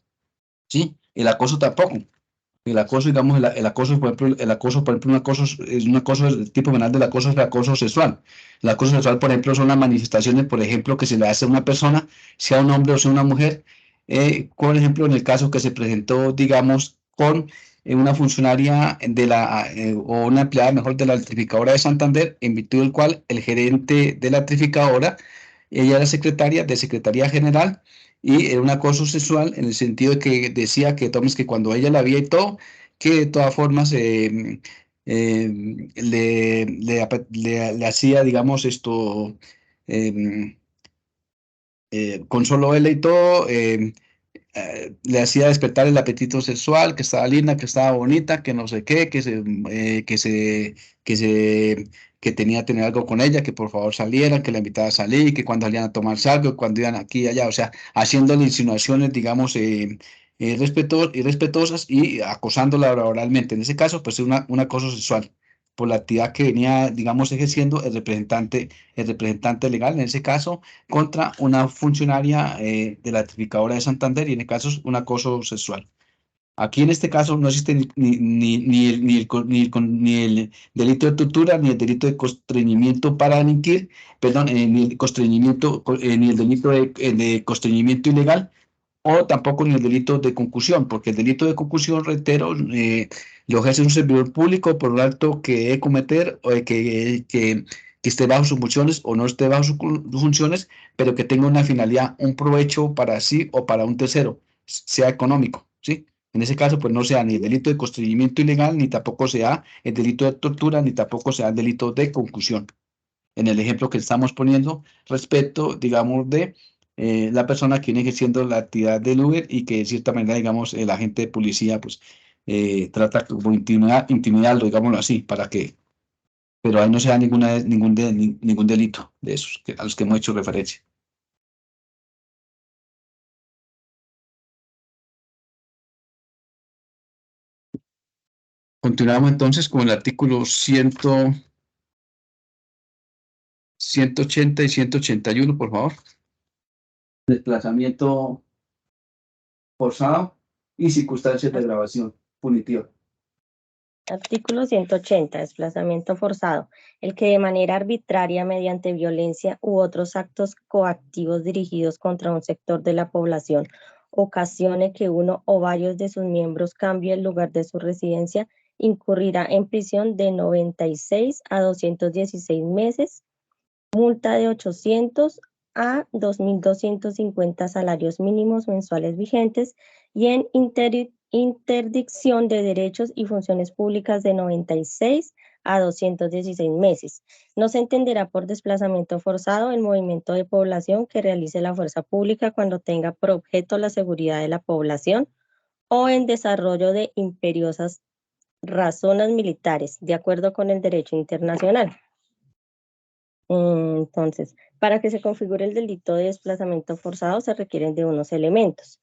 ¿sí? El acoso tampoco. El acoso, digamos, el acoso, por ejemplo, un acoso, el tipo penal del acoso es el acoso sexual. El acoso sexual, por ejemplo, son las manifestaciones, por ejemplo, que se le hace a una persona, sea un hombre o sea una mujer, por ejemplo, en el caso que se presentó, digamos, con una funcionaria o una empleada, mejor, de la electrificadora de Santander, en virtud del cual el gerente de la electrificadora, ella era secretaria de Secretaría General, y era un acoso sexual en el sentido de que decía que Thomas, que cuando ella la veía y todo, que de todas formas le hacía, digamos, esto, em, con solo verla y todo, le hacía despertar el apetito sexual, que estaba linda, que estaba bonita, que no sé qué, que se, que tenía que tener algo con ella, que por favor salieran, que la invitaba a salir, que cuando salían a tomarse algo, cuando iban aquí y allá, o sea, haciéndole insinuaciones, digamos, irrespetuosas y acosándola laboralmente. En ese caso, pues es un acoso sexual por la actividad que venía, digamos, ejerciendo el representante legal, en ese caso, contra una funcionaria de la Electrificadora de Santander, y en el caso es un acoso sexual. Aquí en este caso no existe ni el delito de tortura, ni el delito de constreñimiento para delinquir, perdón, ni el constreñimiento, ni el delito de constreñimiento ilegal, o tampoco ni el delito de concusión, porque el delito de concusión, reitero, lo ejerce un servidor público por un acto que debe cometer o que esté bajo sus funciones o no esté bajo sus funciones, pero que tenga una finalidad, un provecho para sí o para un tercero, sea económico, ¿sí? En ese caso, pues no sea ni el delito de constreñimiento ilegal, ni tampoco sea el delito de tortura, ni tampoco sea el delito de concusión. En el ejemplo que estamos poniendo respecto, digamos, de la persona que viene ejerciendo la actividad del Uber y que de cierta manera, digamos, el agente de policía, pues, trata como intimidarlo, digámoslo así, para que, pero ahí no se da ningún delito de esos a los que hemos hecho referencia. Continuamos entonces con el artículo 180 y 181, por favor. Desplazamiento forzado y circunstancias de agravación punitiva. Artículo 180. Desplazamiento forzado. El que de manera arbitraria, mediante violencia u otros actos coactivos dirigidos contra un sector de la población, ocasione que uno o varios de sus miembros cambie el lugar de su residencia, incurrirá en prisión de 96 a 216 meses multa de 800 a 2.250 salarios mínimos mensuales vigentes y en interdicción de derechos y funciones públicas de 96 a 216 meses. No se entenderá por desplazamiento forzado el movimiento de población que realice la fuerza pública cuando tenga por objeto la seguridad de la población o en desarrollo de imperiosas razones militares, de acuerdo con el derecho internacional. Entonces, para que se configure el delito de desplazamiento forzado se requieren de unos elementos.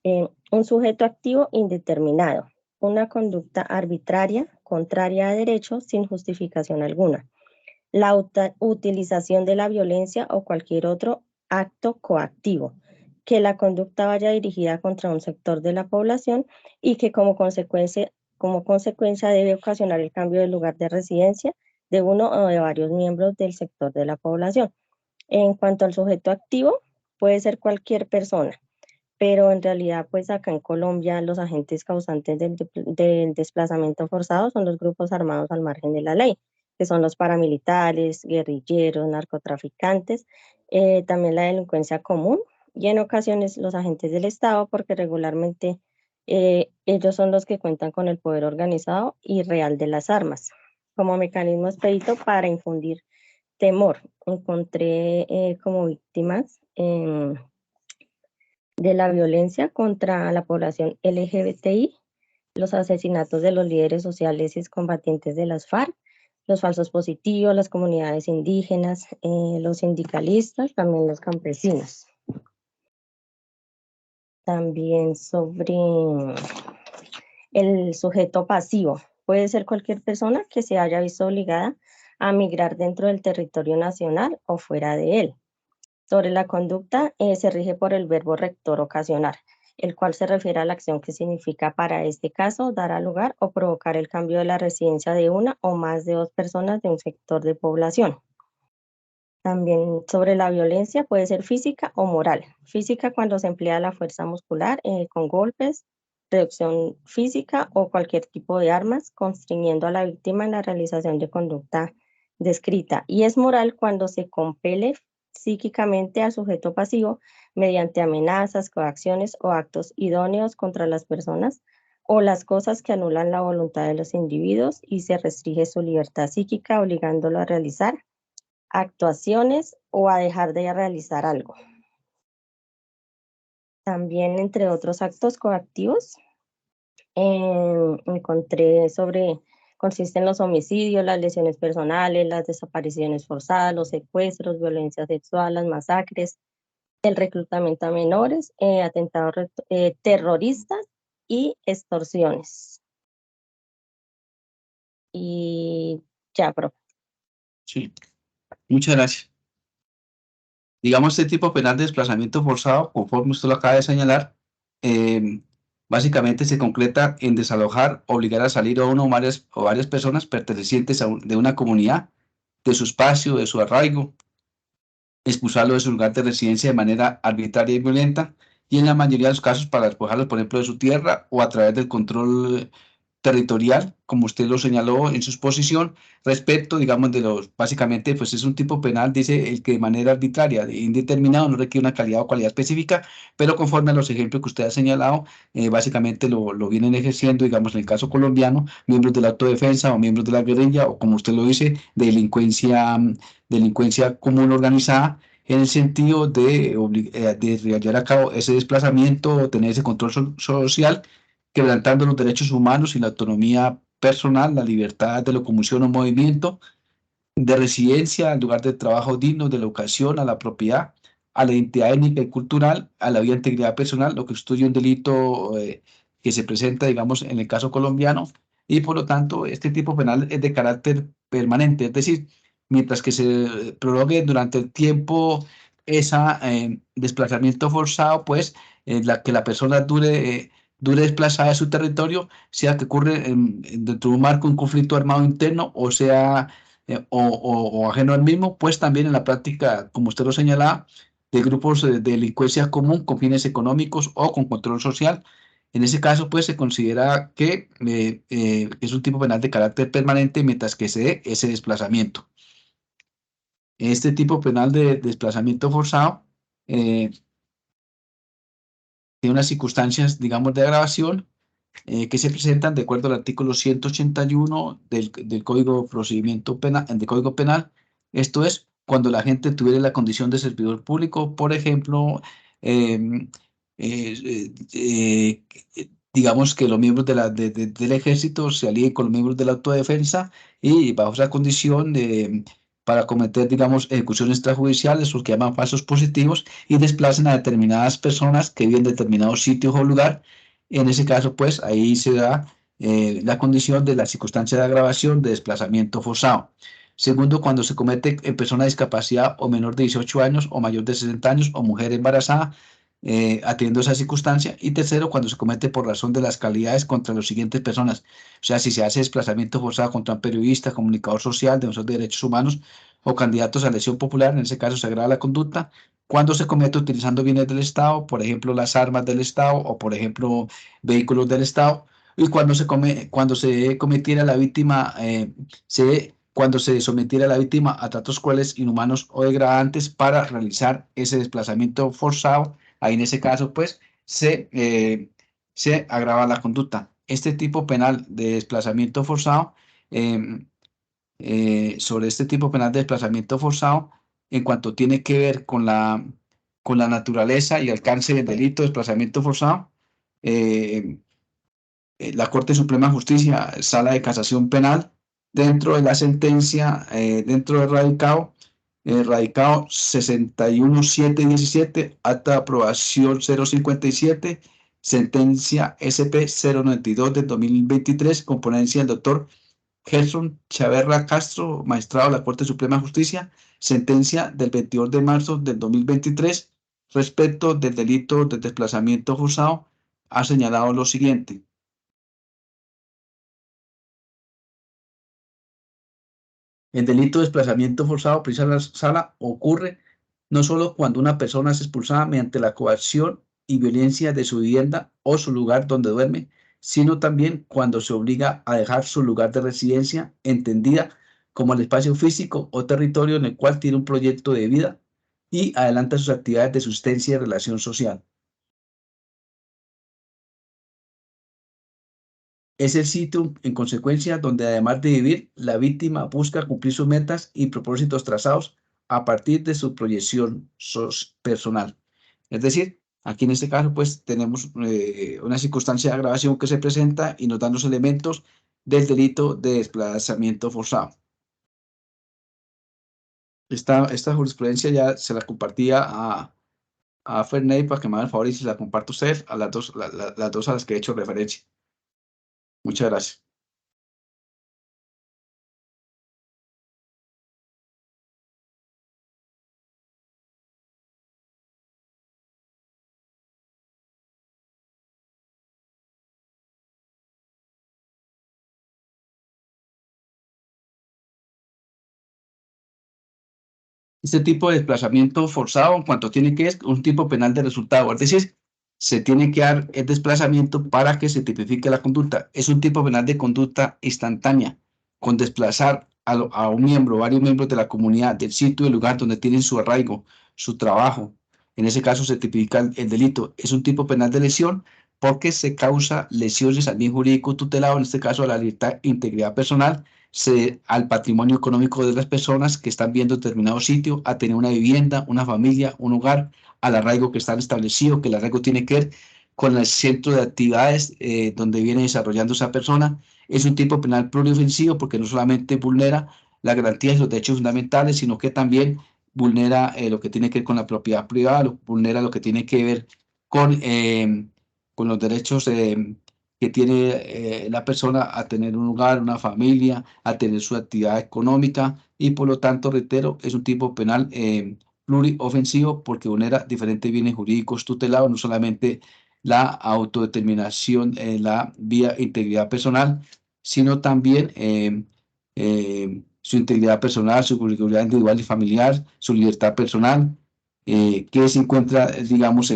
Un sujeto activo indeterminado, una conducta arbitraria, contraria a derecho, sin justificación alguna, la utilización de la violencia o cualquier otro acto coactivo, que la conducta vaya dirigida contra un sector de la población y que como consecuencia debe ocasionar el cambio de lugar de residencia de uno o de varios miembros del sector de la población. En cuanto al sujeto activo, puede ser cualquier persona, pero en realidad, pues acá en Colombia, los agentes causantes del desplazamiento forzado son los grupos armados al margen de la ley, que son los paramilitares, guerrilleros, narcotraficantes, también la delincuencia común y en ocasiones los agentes del Estado, porque regularmente ellos son los que cuentan con el poder organizado y real de las armas, como mecanismo expedito para infundir temor. Encontré como víctimas de la violencia contra la población LGBTI, los asesinatos de los líderes sociales y excombatientes de las FARC, los falsos positivos, las comunidades indígenas, los sindicalistas, también los campesinos. También sobre el sujeto pasivo. Puede ser cualquier persona que se haya visto obligada a migrar dentro del territorio nacional o fuera de él. Sobre la conducta, se rige por el verbo rector ocasionar, el cual se refiere a la acción que significa para este caso dar a lugar o provocar el cambio de la residencia de una o más de dos personas de un sector de población. También sobre la violencia puede ser física o moral. Física cuando se emplea la fuerza muscular con golpes, reducción física o cualquier tipo de armas, constriñendo a la víctima en la realización de conducta descrita. Y es moral cuando se compele psíquicamente al sujeto pasivo mediante amenazas, coacciones o actos idóneos contra las personas o las cosas que anulan la voluntad de los individuos y se restringe su libertad psíquica obligándolo a realizar actuaciones o a dejar de realizar algo. También, entre otros actos coactivos, encontré consisten los homicidios, las lesiones personales, las desapariciones forzadas, los secuestros, violencia sexual, las masacres, el reclutamiento a menores, atentados terroristas y extorsiones. Y ya, profe. Sí, muchas gracias. Digamos, este tipo penal de desplazamiento forzado, conforme usted lo acaba de señalar, básicamente se concreta en desalojar, obligar a salir a una o varias personas pertenecientes de una comunidad, de su espacio, de su arraigo, expulsarlo de su lugar de residencia de manera arbitraria y violenta, y en la mayoría de los casos para despojarlos, por ejemplo, de su tierra o a través del control territorial, como usted lo señaló en su exposición, respecto, digamos, de los, básicamente, pues es un tipo penal, dice, el que de manera arbitraria, indeterminado, no requiere una calidad o cualidad específica, pero conforme a los ejemplos que usted ha señalado, básicamente lo vienen ejerciendo, digamos, en el caso colombiano, miembros de la autodefensa o miembros de la guerrilla, o como usted lo dice, delincuencia común organizada, en el sentido de llevar a cabo ese desplazamiento, tener ese control social, quebrantando los derechos humanos y la autonomía personal, la libertad de locomoción o movimiento, de residencia, al lugar de trabajo digno, de la educación, a la propiedad, a la identidad étnica y cultural, a la vida e integridad personal, lo que constituye un delito que se presenta, digamos, en el caso colombiano, y por lo tanto, este tipo penal es de carácter permanente, es decir, mientras que se prolongue durante el tiempo ese desplazamiento forzado, pues que la persona dure desplazada de su territorio, sea que ocurre dentro de un marco un conflicto armado interno o sea o ajeno al mismo, pues también en la práctica, como usted lo señalaba, de grupos de delincuencia común con fines económicos o con control social. En ese caso, pues se considera que es un tipo penal de carácter permanente mientras que se dé ese desplazamiento. Este tipo penal de desplazamiento forzado tiene unas circunstancias, digamos, de agravación que se presentan de acuerdo al artículo 181 del Código Procedimiento Penal, del Código Penal. Esto es, cuando la gente tuviera la condición de servidor público, por ejemplo, em, digamos que los miembros del ejército se alíen con los miembros de la autodefensa y bajo esa condición para cometer, digamos, ejecuciones extrajudiciales, los que llaman falsos positivos, y desplacen a determinadas personas que viven en determinados sitios o lugar. En ese caso, pues, ahí se da la condición de la circunstancia de agravación de desplazamiento forzado. Segundo, cuando se comete en persona de discapacidad o menor de 18 años o mayor de 60 años o mujer embarazada, atendiendo esa circunstancia. Y tercero, cuando se comete por razón de las calidades contra las siguientes personas. O sea, si se hace desplazamiento forzado contra un periodista, comunicador social, defensor de derechos humanos o candidatos a elección popular, en ese caso se agrava la conducta. Cuando se comete utilizando bienes del Estado, por ejemplo, las armas del Estado o, por ejemplo, vehículos del Estado. Y cuando se cometiera la víctima, cuando se sometiera a la víctima a tratos crueles, inhumanos o degradantes para realizar ese desplazamiento forzado, ahí en ese caso, pues, se agrava la conducta. Este tipo penal de desplazamiento forzado, sobre este tipo penal de desplazamiento forzado, en cuanto tiene que ver con la naturaleza y alcance del delito de desplazamiento forzado, la Corte Suprema de Justicia, Sala de Casación Penal, dentro de la sentencia, dentro del radicado 61717, acta de aprobación 057, sentencia SP 092 del 2023, con ponencia del doctor Gerson Chaverra Castro, magistrado de la Corte Suprema de Justicia, sentencia del 22 de marzo del 2023, respecto del delito de desplazamiento forzado, ha señalado lo siguiente. El delito de desplazamiento forzado, prisa la sala, ocurre no solo cuando una persona es expulsada mediante la coacción y violencia de su vivienda o su lugar donde duerme, sino también cuando se obliga a dejar su lugar de residencia, entendida como el espacio físico o territorio en el cual tiene un proyecto de vida y adelanta sus actividades de subsistencia y relación social. Es el sitio, en consecuencia, donde además de vivir, la víctima busca cumplir sus metas y propósitos trazados a partir de su proyección personal. Es decir, aquí en este caso, pues tenemos una circunstancia de agravación que se presenta y nos dan los elementos del delito de desplazamiento forzado. Esta jurisprudencia ya se la compartía a Ferney para que me haga el favor y se la comparto a usted, a las dos a las que he hecho referencia. Muchas gracias. Este tipo de desplazamiento forzado, en cuanto tiene que es un tipo penal de resultado, es decir, se tiene que dar el desplazamiento para que se tipifique la conducta. Es un tipo penal de conducta instantánea, con desplazar a un miembro, varios miembros de la comunidad, del sitio, del lugar donde tienen su arraigo, su trabajo. En ese caso se tipifica el delito. Es un tipo penal de lesión porque se causa lesiones al bien jurídico tutelado, en este caso a la libertad e integridad personal, al patrimonio económico de las personas que están viendo determinado sitio, a tener una vivienda, una familia, un hogar, al arraigo que están establecido, que el arraigo tiene que ver con el centro de actividades donde viene desarrollando esa persona. Es un tipo penal pluriofensivo porque no solamente vulnera las garantías y los derechos fundamentales, sino que también vulnera lo que tiene que ver con la propiedad privada, vulnera lo que tiene que ver con los derechos que tiene la persona a tener un hogar, una familia, a tener su actividad económica y por lo tanto, reitero, es un tipo penal pluriofensivo porque vulnera diferentes bienes jurídicos tutelados, no solamente la autodeterminación, la vía integridad personal, sino también su integridad personal, su seguridad individual y familiar, su libertad personal, que se encuentra, digamos,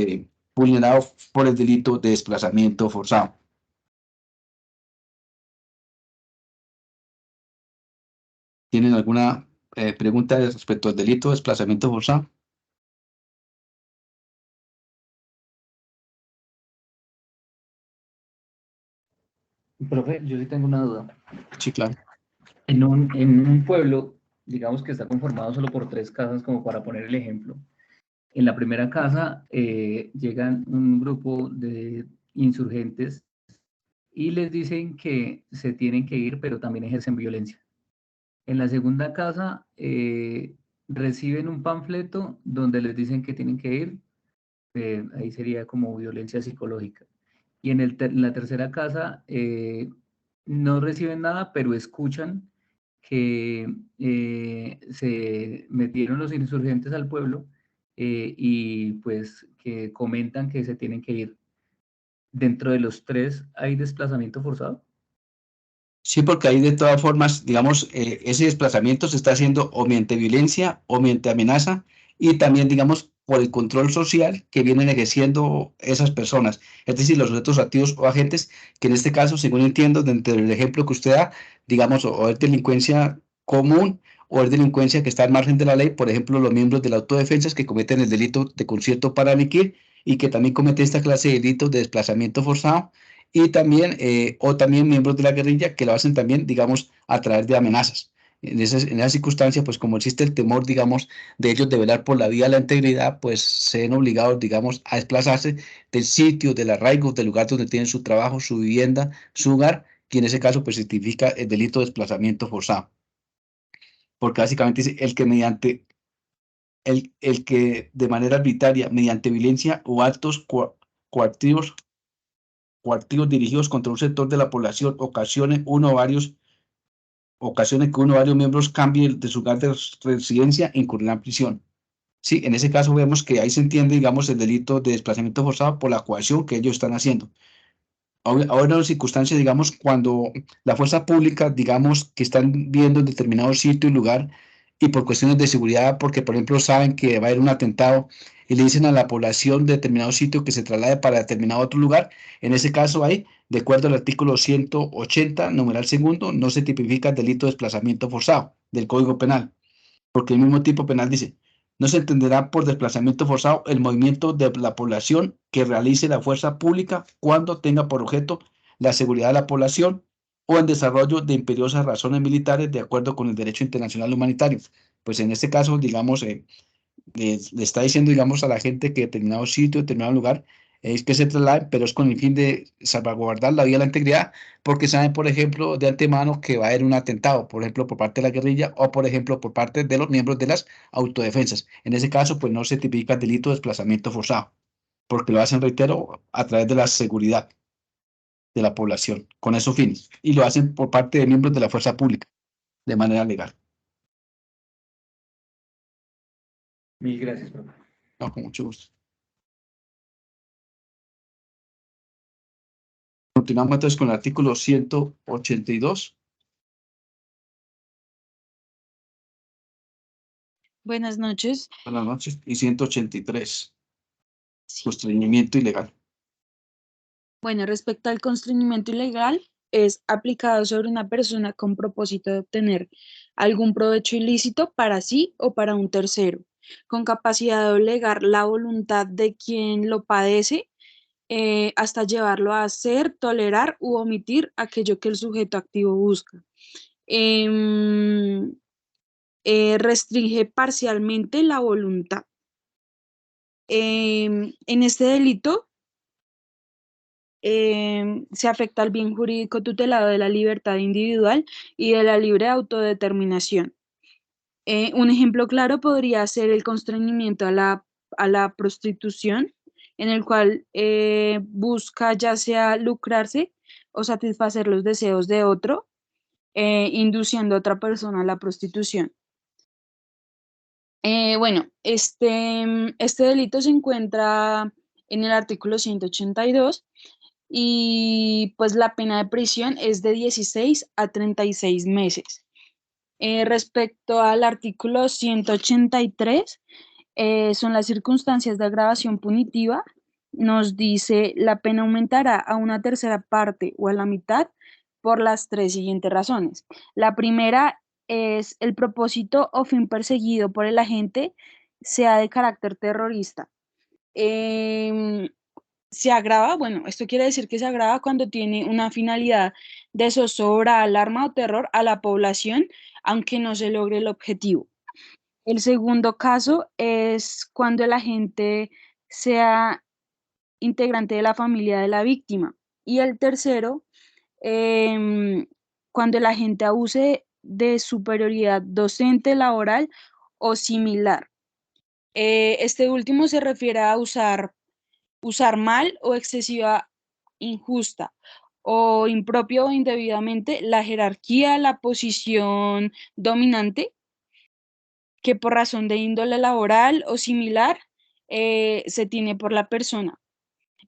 vulnerado por el delito de desplazamiento forzado. ¿Tienen alguna Pregunta respecto al delito de desplazamiento forzado. Profe, yo sí tengo una duda. Sí, claro. En un pueblo, digamos que está conformado solo por 3 casas, como para poner el ejemplo. En la primera casa llegan un grupo de insurgentes y les dicen que se tienen que ir, pero también ejercen violencia. En la segunda casa reciben un panfleto donde les dicen que tienen que ir, ahí sería como violencia psicológica. Y en la tercera casa no reciben nada, pero escuchan que se metieron los insurgentes al pueblo y pues que comentan que se tienen que ir. Dentro de los 3, ¿hay desplazamiento forzado? Sí, porque ahí de todas formas, digamos, ese desplazamiento se está haciendo o mediante violencia o mediante amenaza y también, digamos, por el control social que vienen ejerciendo esas personas, es decir, los sujetos activos o agentes, que en este caso, según entiendo, dentro del ejemplo que usted da, digamos, o es delincuencia común o es delincuencia que está al margen de la ley, por ejemplo, los miembros de la autodefensa que cometen el delito de concierto para delinquir y que también cometen esta clase de delitos de desplazamiento forzado y también, o también miembros de la guerrilla que lo hacen también, digamos, a través de amenazas. En esa circunstancia, pues como existe el temor, digamos, de ellos de velar por la vida, la integridad, pues se ven obligados, digamos, a desplazarse del sitio, del arraigo, del lugar donde tienen su trabajo, su vivienda, su hogar, y en ese caso, pues se tipifica el delito de desplazamiento forzado. Porque básicamente dice el que de manera arbitraria, mediante violencia o actos coactivos dirigidos contra un sector de la población ocasionen que uno o varios miembros cambie de su lugar de residencia e incurrirá en prisión. Sí, en ese caso vemos que ahí se entiende, digamos, el delito de desplazamiento forzado por la coacción que ellos están haciendo. Ahora, en las circunstancias, digamos, cuando la fuerza pública, digamos, que están viendo en determinado sitio y lugar y por cuestiones de seguridad, porque, por ejemplo, saben que va a haber un atentado y le dicen a la población de determinado sitio que se traslade para determinado otro lugar, en ese caso ahí, de acuerdo al artículo 180, numeral segundo, no se tipifica el delito de desplazamiento forzado del Código Penal, porque el mismo tipo penal dice, no se entenderá por desplazamiento forzado el movimiento de la población que realice la fuerza pública cuando tenga por objeto la seguridad de la población o en desarrollo de imperiosas razones militares de acuerdo con el derecho internacional humanitario. Pues en este caso, digamos, le está diciendo, digamos, a la gente que determinado sitio, determinado lugar, es que se trasladen, pero es con el fin de salvaguardar la vida y la integridad, porque saben, por ejemplo, de antemano que va a haber un atentado, por ejemplo, por parte de la guerrilla o, por ejemplo, por parte de los miembros de las autodefensas. En ese caso, pues no se tipifica el delito de desplazamiento forzado, porque lo hacen, reitero, a través de la seguridad de la población, con esos fines, y lo hacen por parte de miembros de la fuerza pública, de manera legal. Mil gracias, profe. No, con mucho gusto. Continuamos entonces con el artículo 182. Buenas noches. Buenas noches. Y 183. Sí. Constreñimiento ilegal. Bueno, respecto al constreñimiento ilegal, es aplicado sobre una persona con propósito de obtener algún provecho ilícito para sí o para un tercero, con capacidad de obligar la voluntad de quien lo padece hasta llevarlo a hacer, tolerar u omitir aquello que el sujeto activo busca. Restringe parcialmente la voluntad. En este delito se afecta al bien jurídico tutelado de la libertad individual y de la libre autodeterminación. Un ejemplo claro podría ser el constreñimiento a la prostitución, en el cual busca ya sea lucrarse o satisfacer los deseos de otro, induciendo a otra persona a la prostitución. Bueno, este delito se encuentra en el artículo 182 y pues la pena de prisión es de 16 a 36 meses. Respecto al artículo 183, son las circunstancias de agravación punitiva. Nos dice la pena aumentará a una tercera parte o a la mitad por las 3 siguientes razones. La primera es el propósito o fin perseguido por el agente sea de carácter terrorista. Se agrava, bueno, esto quiere decir que se agrava cuando tiene una finalidad de zozobra, alarma o terror a la población, aunque no se logre el objetivo. El segundo caso es cuando el agente sea integrante de la familia de la víctima. Y el tercero, cuando el agente abuse de superioridad docente, laboral o similar. Este último se refiere a usar mal o excesiva, injusta o impropio o indebidamente la jerarquía, la posición dominante, que por razón de índole laboral o similar se tiene por la persona.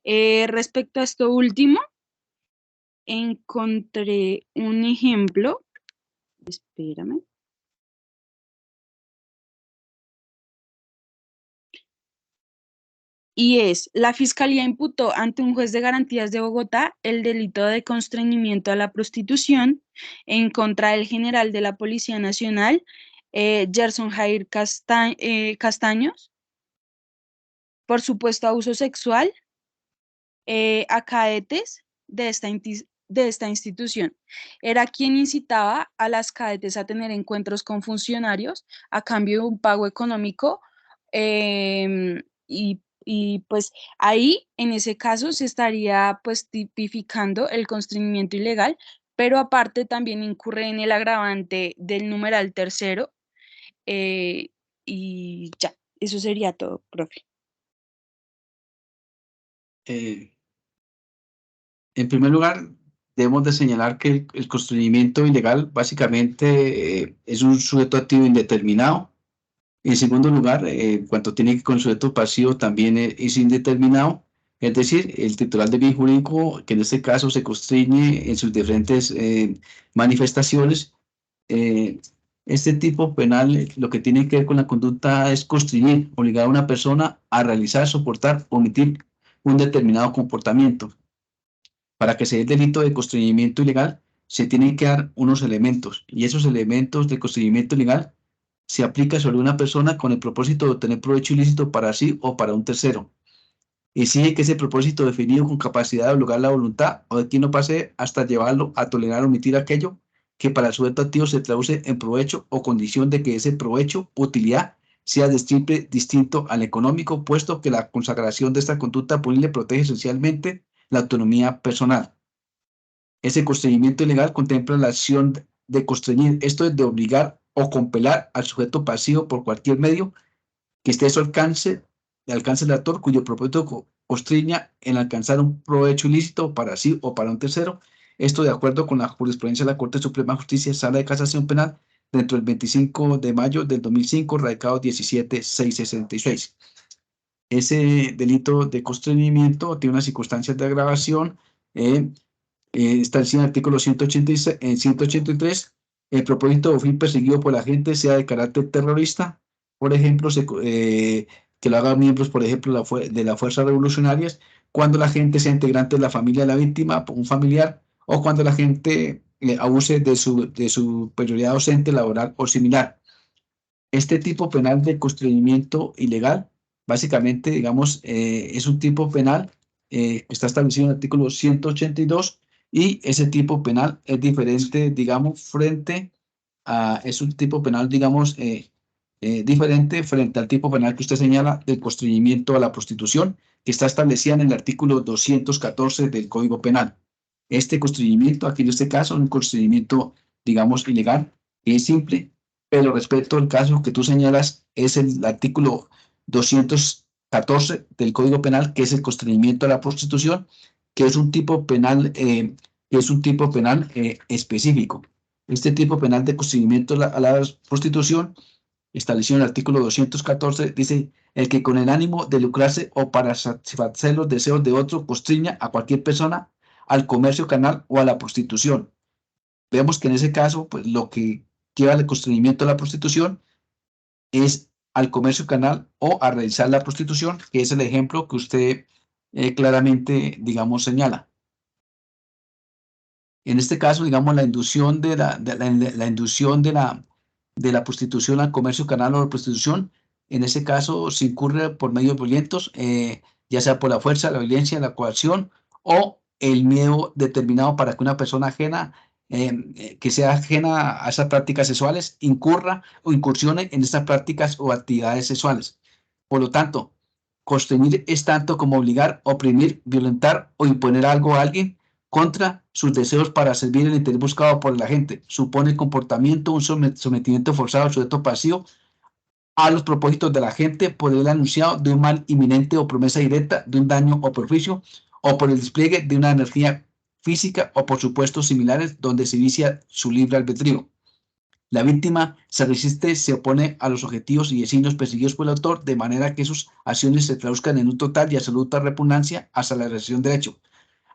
Respecto a esto último, encontré un ejemplo. Espérame. Y es, la Fiscalía imputó ante un juez de garantías de Bogotá el delito de constreñimiento a la prostitución en contra del general de la Policía Nacional, Gerson Jair Castaños, por supuesto abuso sexual a cadetes de esta institución. Era quien incitaba a las cadetes a tener encuentros con funcionarios a cambio de un pago económico y pues ahí en ese caso se estaría pues tipificando el constreñimiento ilegal, pero aparte también incurre en el agravante del numeral tercero y ya, eso sería todo, profe. En primer lugar, debemos de señalar que el constreñimiento ilegal básicamente es un sujeto activo indeterminado. En segundo lugar, cuanto tiene que con sujeto pasivo también es indeterminado, es decir, el titular de bien jurídico, que en este caso se constriñe en sus diferentes manifestaciones. Este tipo penal lo que tiene que ver con la conducta es constreñir, obligar a una persona a realizar, soportar, omitir un determinado comportamiento. Para que se dé el delito de constreñimiento ilegal, se tienen que dar unos elementos, y esos elementos de constreñimiento ilegal se aplica sobre una persona con el propósito de obtener provecho ilícito para sí o para un tercero. Exige que ese propósito definido con capacidad de obligar la voluntad o de quien no pase hasta llevarlo a tolerar o omitir aquello que para el sujeto activo se traduce en provecho o condición de que ese provecho, utilidad, sea distinto al económico, puesto que la consagración de esta conducta punible protege esencialmente la autonomía personal. Ese constreñimiento ilegal contempla la acción de constreñir, esto es de obligar o compelar al sujeto pasivo por cualquier medio que esté a su alcance del actor cuyo propósito constriña en alcanzar un provecho ilícito para sí o para un tercero. Esto de acuerdo con la jurisprudencia de la Corte Suprema de Justicia, Sala de Casación Penal, dentro del 25 de mayo del 2005, radicado 17666. Ese delito de constreñimiento tiene unas circunstancias de agravación establecido en el artículo 183, el propósito o fin perseguido por la gente sea de carácter terrorista, por ejemplo, que lo hagan miembros, por ejemplo, de las fuerzas revolucionarias, cuando la gente sea integrante de la familia de la víctima, un familiar, o cuando la gente abuse de su superioridad docente, laboral o similar. Este tipo penal de constreñimiento ilegal, básicamente, digamos, es un tipo penal que está establecido en el artículo 182 y ese tipo penal es diferente, digamos, es un tipo penal, digamos, diferente frente al tipo penal que usted señala del constreñimiento a la prostitución, que está establecida en el artículo 214 del Código Penal. Este constreñimiento, aquí en este caso, es un constreñimiento, digamos, ilegal, que es simple, pero respecto al caso que tú señalas, es el artículo 214 del Código Penal, que es el constreñimiento a la prostitución, que es un tipo penal, específico. Este tipo penal de constreñimiento a la prostitución, establecido en el artículo 214, dice: el que con el ánimo de lucrarse o para satisfacer los deseos de otro constriña a cualquier persona al comercio carnal o a la prostitución. Vemos que en ese caso, pues lo que lleva al constreñimiento a la prostitución es al comercio carnal o a realizar la prostitución, que es el ejemplo que usted claramente, digamos, señala. En este caso, digamos, la inducción de la inducción de la prostitución al comercio carnal o la prostitución, en ese caso se incurre por medios violentos, ya sea por la fuerza, la violencia, la coacción o el miedo determinado para que una persona ajena, que sea ajena a esas prácticas sexuales, incurra o incursione en estas prácticas o actividades sexuales. Por lo tanto, constreñir es tanto como obligar, oprimir, violentar o imponer algo a alguien contra sus deseos para servir el interés buscado por la gente. Supone comportamiento, un sometimiento forzado al sujeto pasivo a los propósitos de la gente por el anunciado de un mal inminente o promesa directa de un daño o perjuicio, o por el despliegue de una energía física o por supuestos similares donde se vicia su libre albedrío. La víctima se resiste, se opone a los objetivos y designios perseguidos por el autor, de manera que sus acciones se traduzcan en un total y absoluta repugnancia hacia la realización del hecho.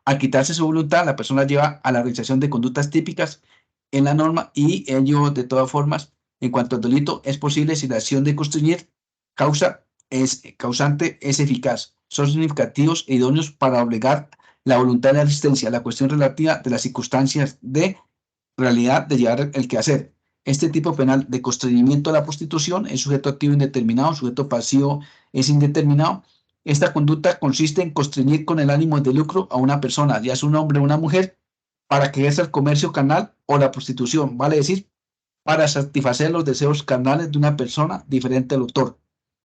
Al quitarse su voluntad, la persona lleva a la realización de conductas típicas en la norma y ello, de todas formas, en cuanto al delito, es posible si la acción de constreñir causante es eficaz. Son significativos e idóneos para obligar la voluntad de la asistencia, la cuestión relativa de las circunstancias de realidad de llevar el quehacer. Este tipo penal de constreñimiento a la prostitución es sujeto activo indeterminado, sujeto pasivo es indeterminado. Esta conducta consiste en constreñir con el ánimo de lucro a una persona, ya sea un hombre o una mujer, para que ejerza el comercio carnal o la prostitución, vale decir, para satisfacer los deseos carnales de una persona diferente al autor.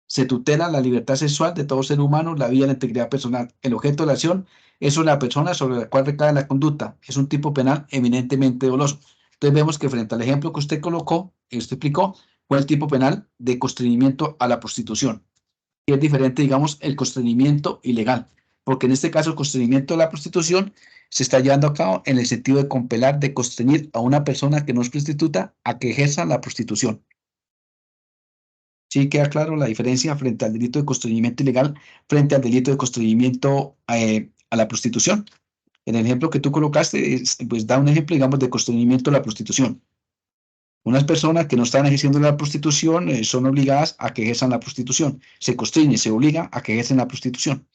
Se tutela la libertad sexual de todo ser humano, la vida y la integridad personal. El objeto de la acción es sobre la persona sobre la cual recae la conducta. Es un tipo penal eminentemente doloso. Entonces vemos que frente al ejemplo que usted colocó, y usted explicó, fue el tipo penal de constreñimiento a la prostitución. Y es diferente, digamos, el constreñimiento ilegal, porque en este caso el constreñimiento a la prostitución se está llevando a cabo en el sentido de compelar, de constreñir a una persona que no es prostituta a que ejerza la prostitución. Sí, queda claro la diferencia frente al delito de constreñimiento ilegal frente al delito de constreñimiento a la prostitución. En el ejemplo que tú colocaste, pues da un ejemplo, digamos, de constreñimiento a la prostitución. Unas personas que no están ejerciendo la prostitución son obligadas a que ejerzan la prostitución. Se constriñe, se obliga a que ejercen la prostitución.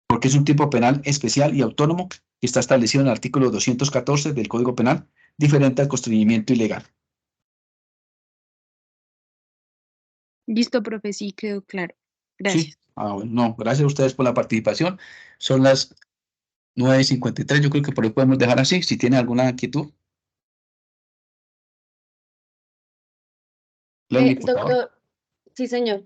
Porque es un tipo penal especial y autónomo que está establecido en el artículo 214 del Código Penal, diferente al constreñimiento ilegal. Listo, profe, sí quedó claro. Gracias. Sí. Bueno, no, gracias a ustedes por la participación. Son las 9:53, yo creo que por ahí podemos dejar así, si tiene alguna inquietud. Leslie, por favor. Doctor, sí, señor.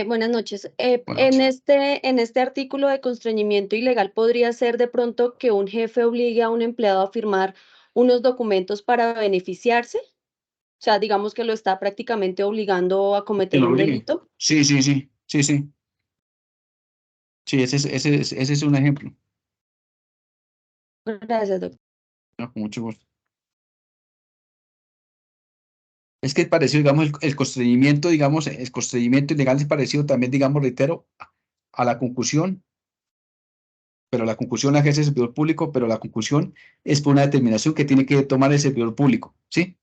Buenas noches. Buenas noches. En este artículo de constreñimiento ilegal, ¿podría ser de pronto que un jefe obligue a un empleado a firmar unos documentos para beneficiarse? O sea, digamos que lo está prácticamente obligando a cometer lo un obligue. delito. Sí. Sí, ese es un ejemplo. Gracias, doctor. No, con mucho gusto. Es que es parecido, digamos, el constreñimiento, digamos, el constreñimiento ilegal es parecido también, digamos, reitero, a la concusión, pero la concusión la ejerce el servidor público, pero la concusión es por una determinación que tiene que tomar el servidor público, ¿sí?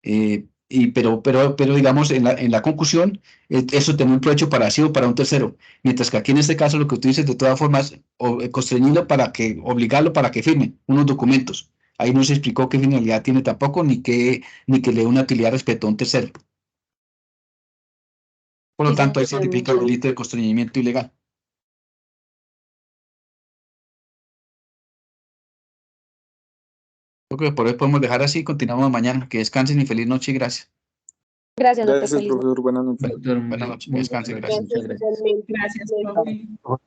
Pero digamos, en la concusión, eso tiene un provecho para sí o para un tercero, mientras que aquí en este caso lo que tú dices, de todas formas, constreñirlo obligarlo para que firme unos documentos. Ahí no se explicó qué finalidad tiene tampoco, ni que le dé una utilidad respecto a un tercero. Por lo Sí, tanto, ahí se señor, tipifica el delito de constreñimiento ilegal. Yo creo que por hoy podemos dejar así y continuamos mañana. Que descansen y feliz noche y gracias. Gracias, doctor. Gracias, Feliz noche. profesor. Buenas noches. Buenas noches, que descansen, gracias. Gracias. Gracias, profe.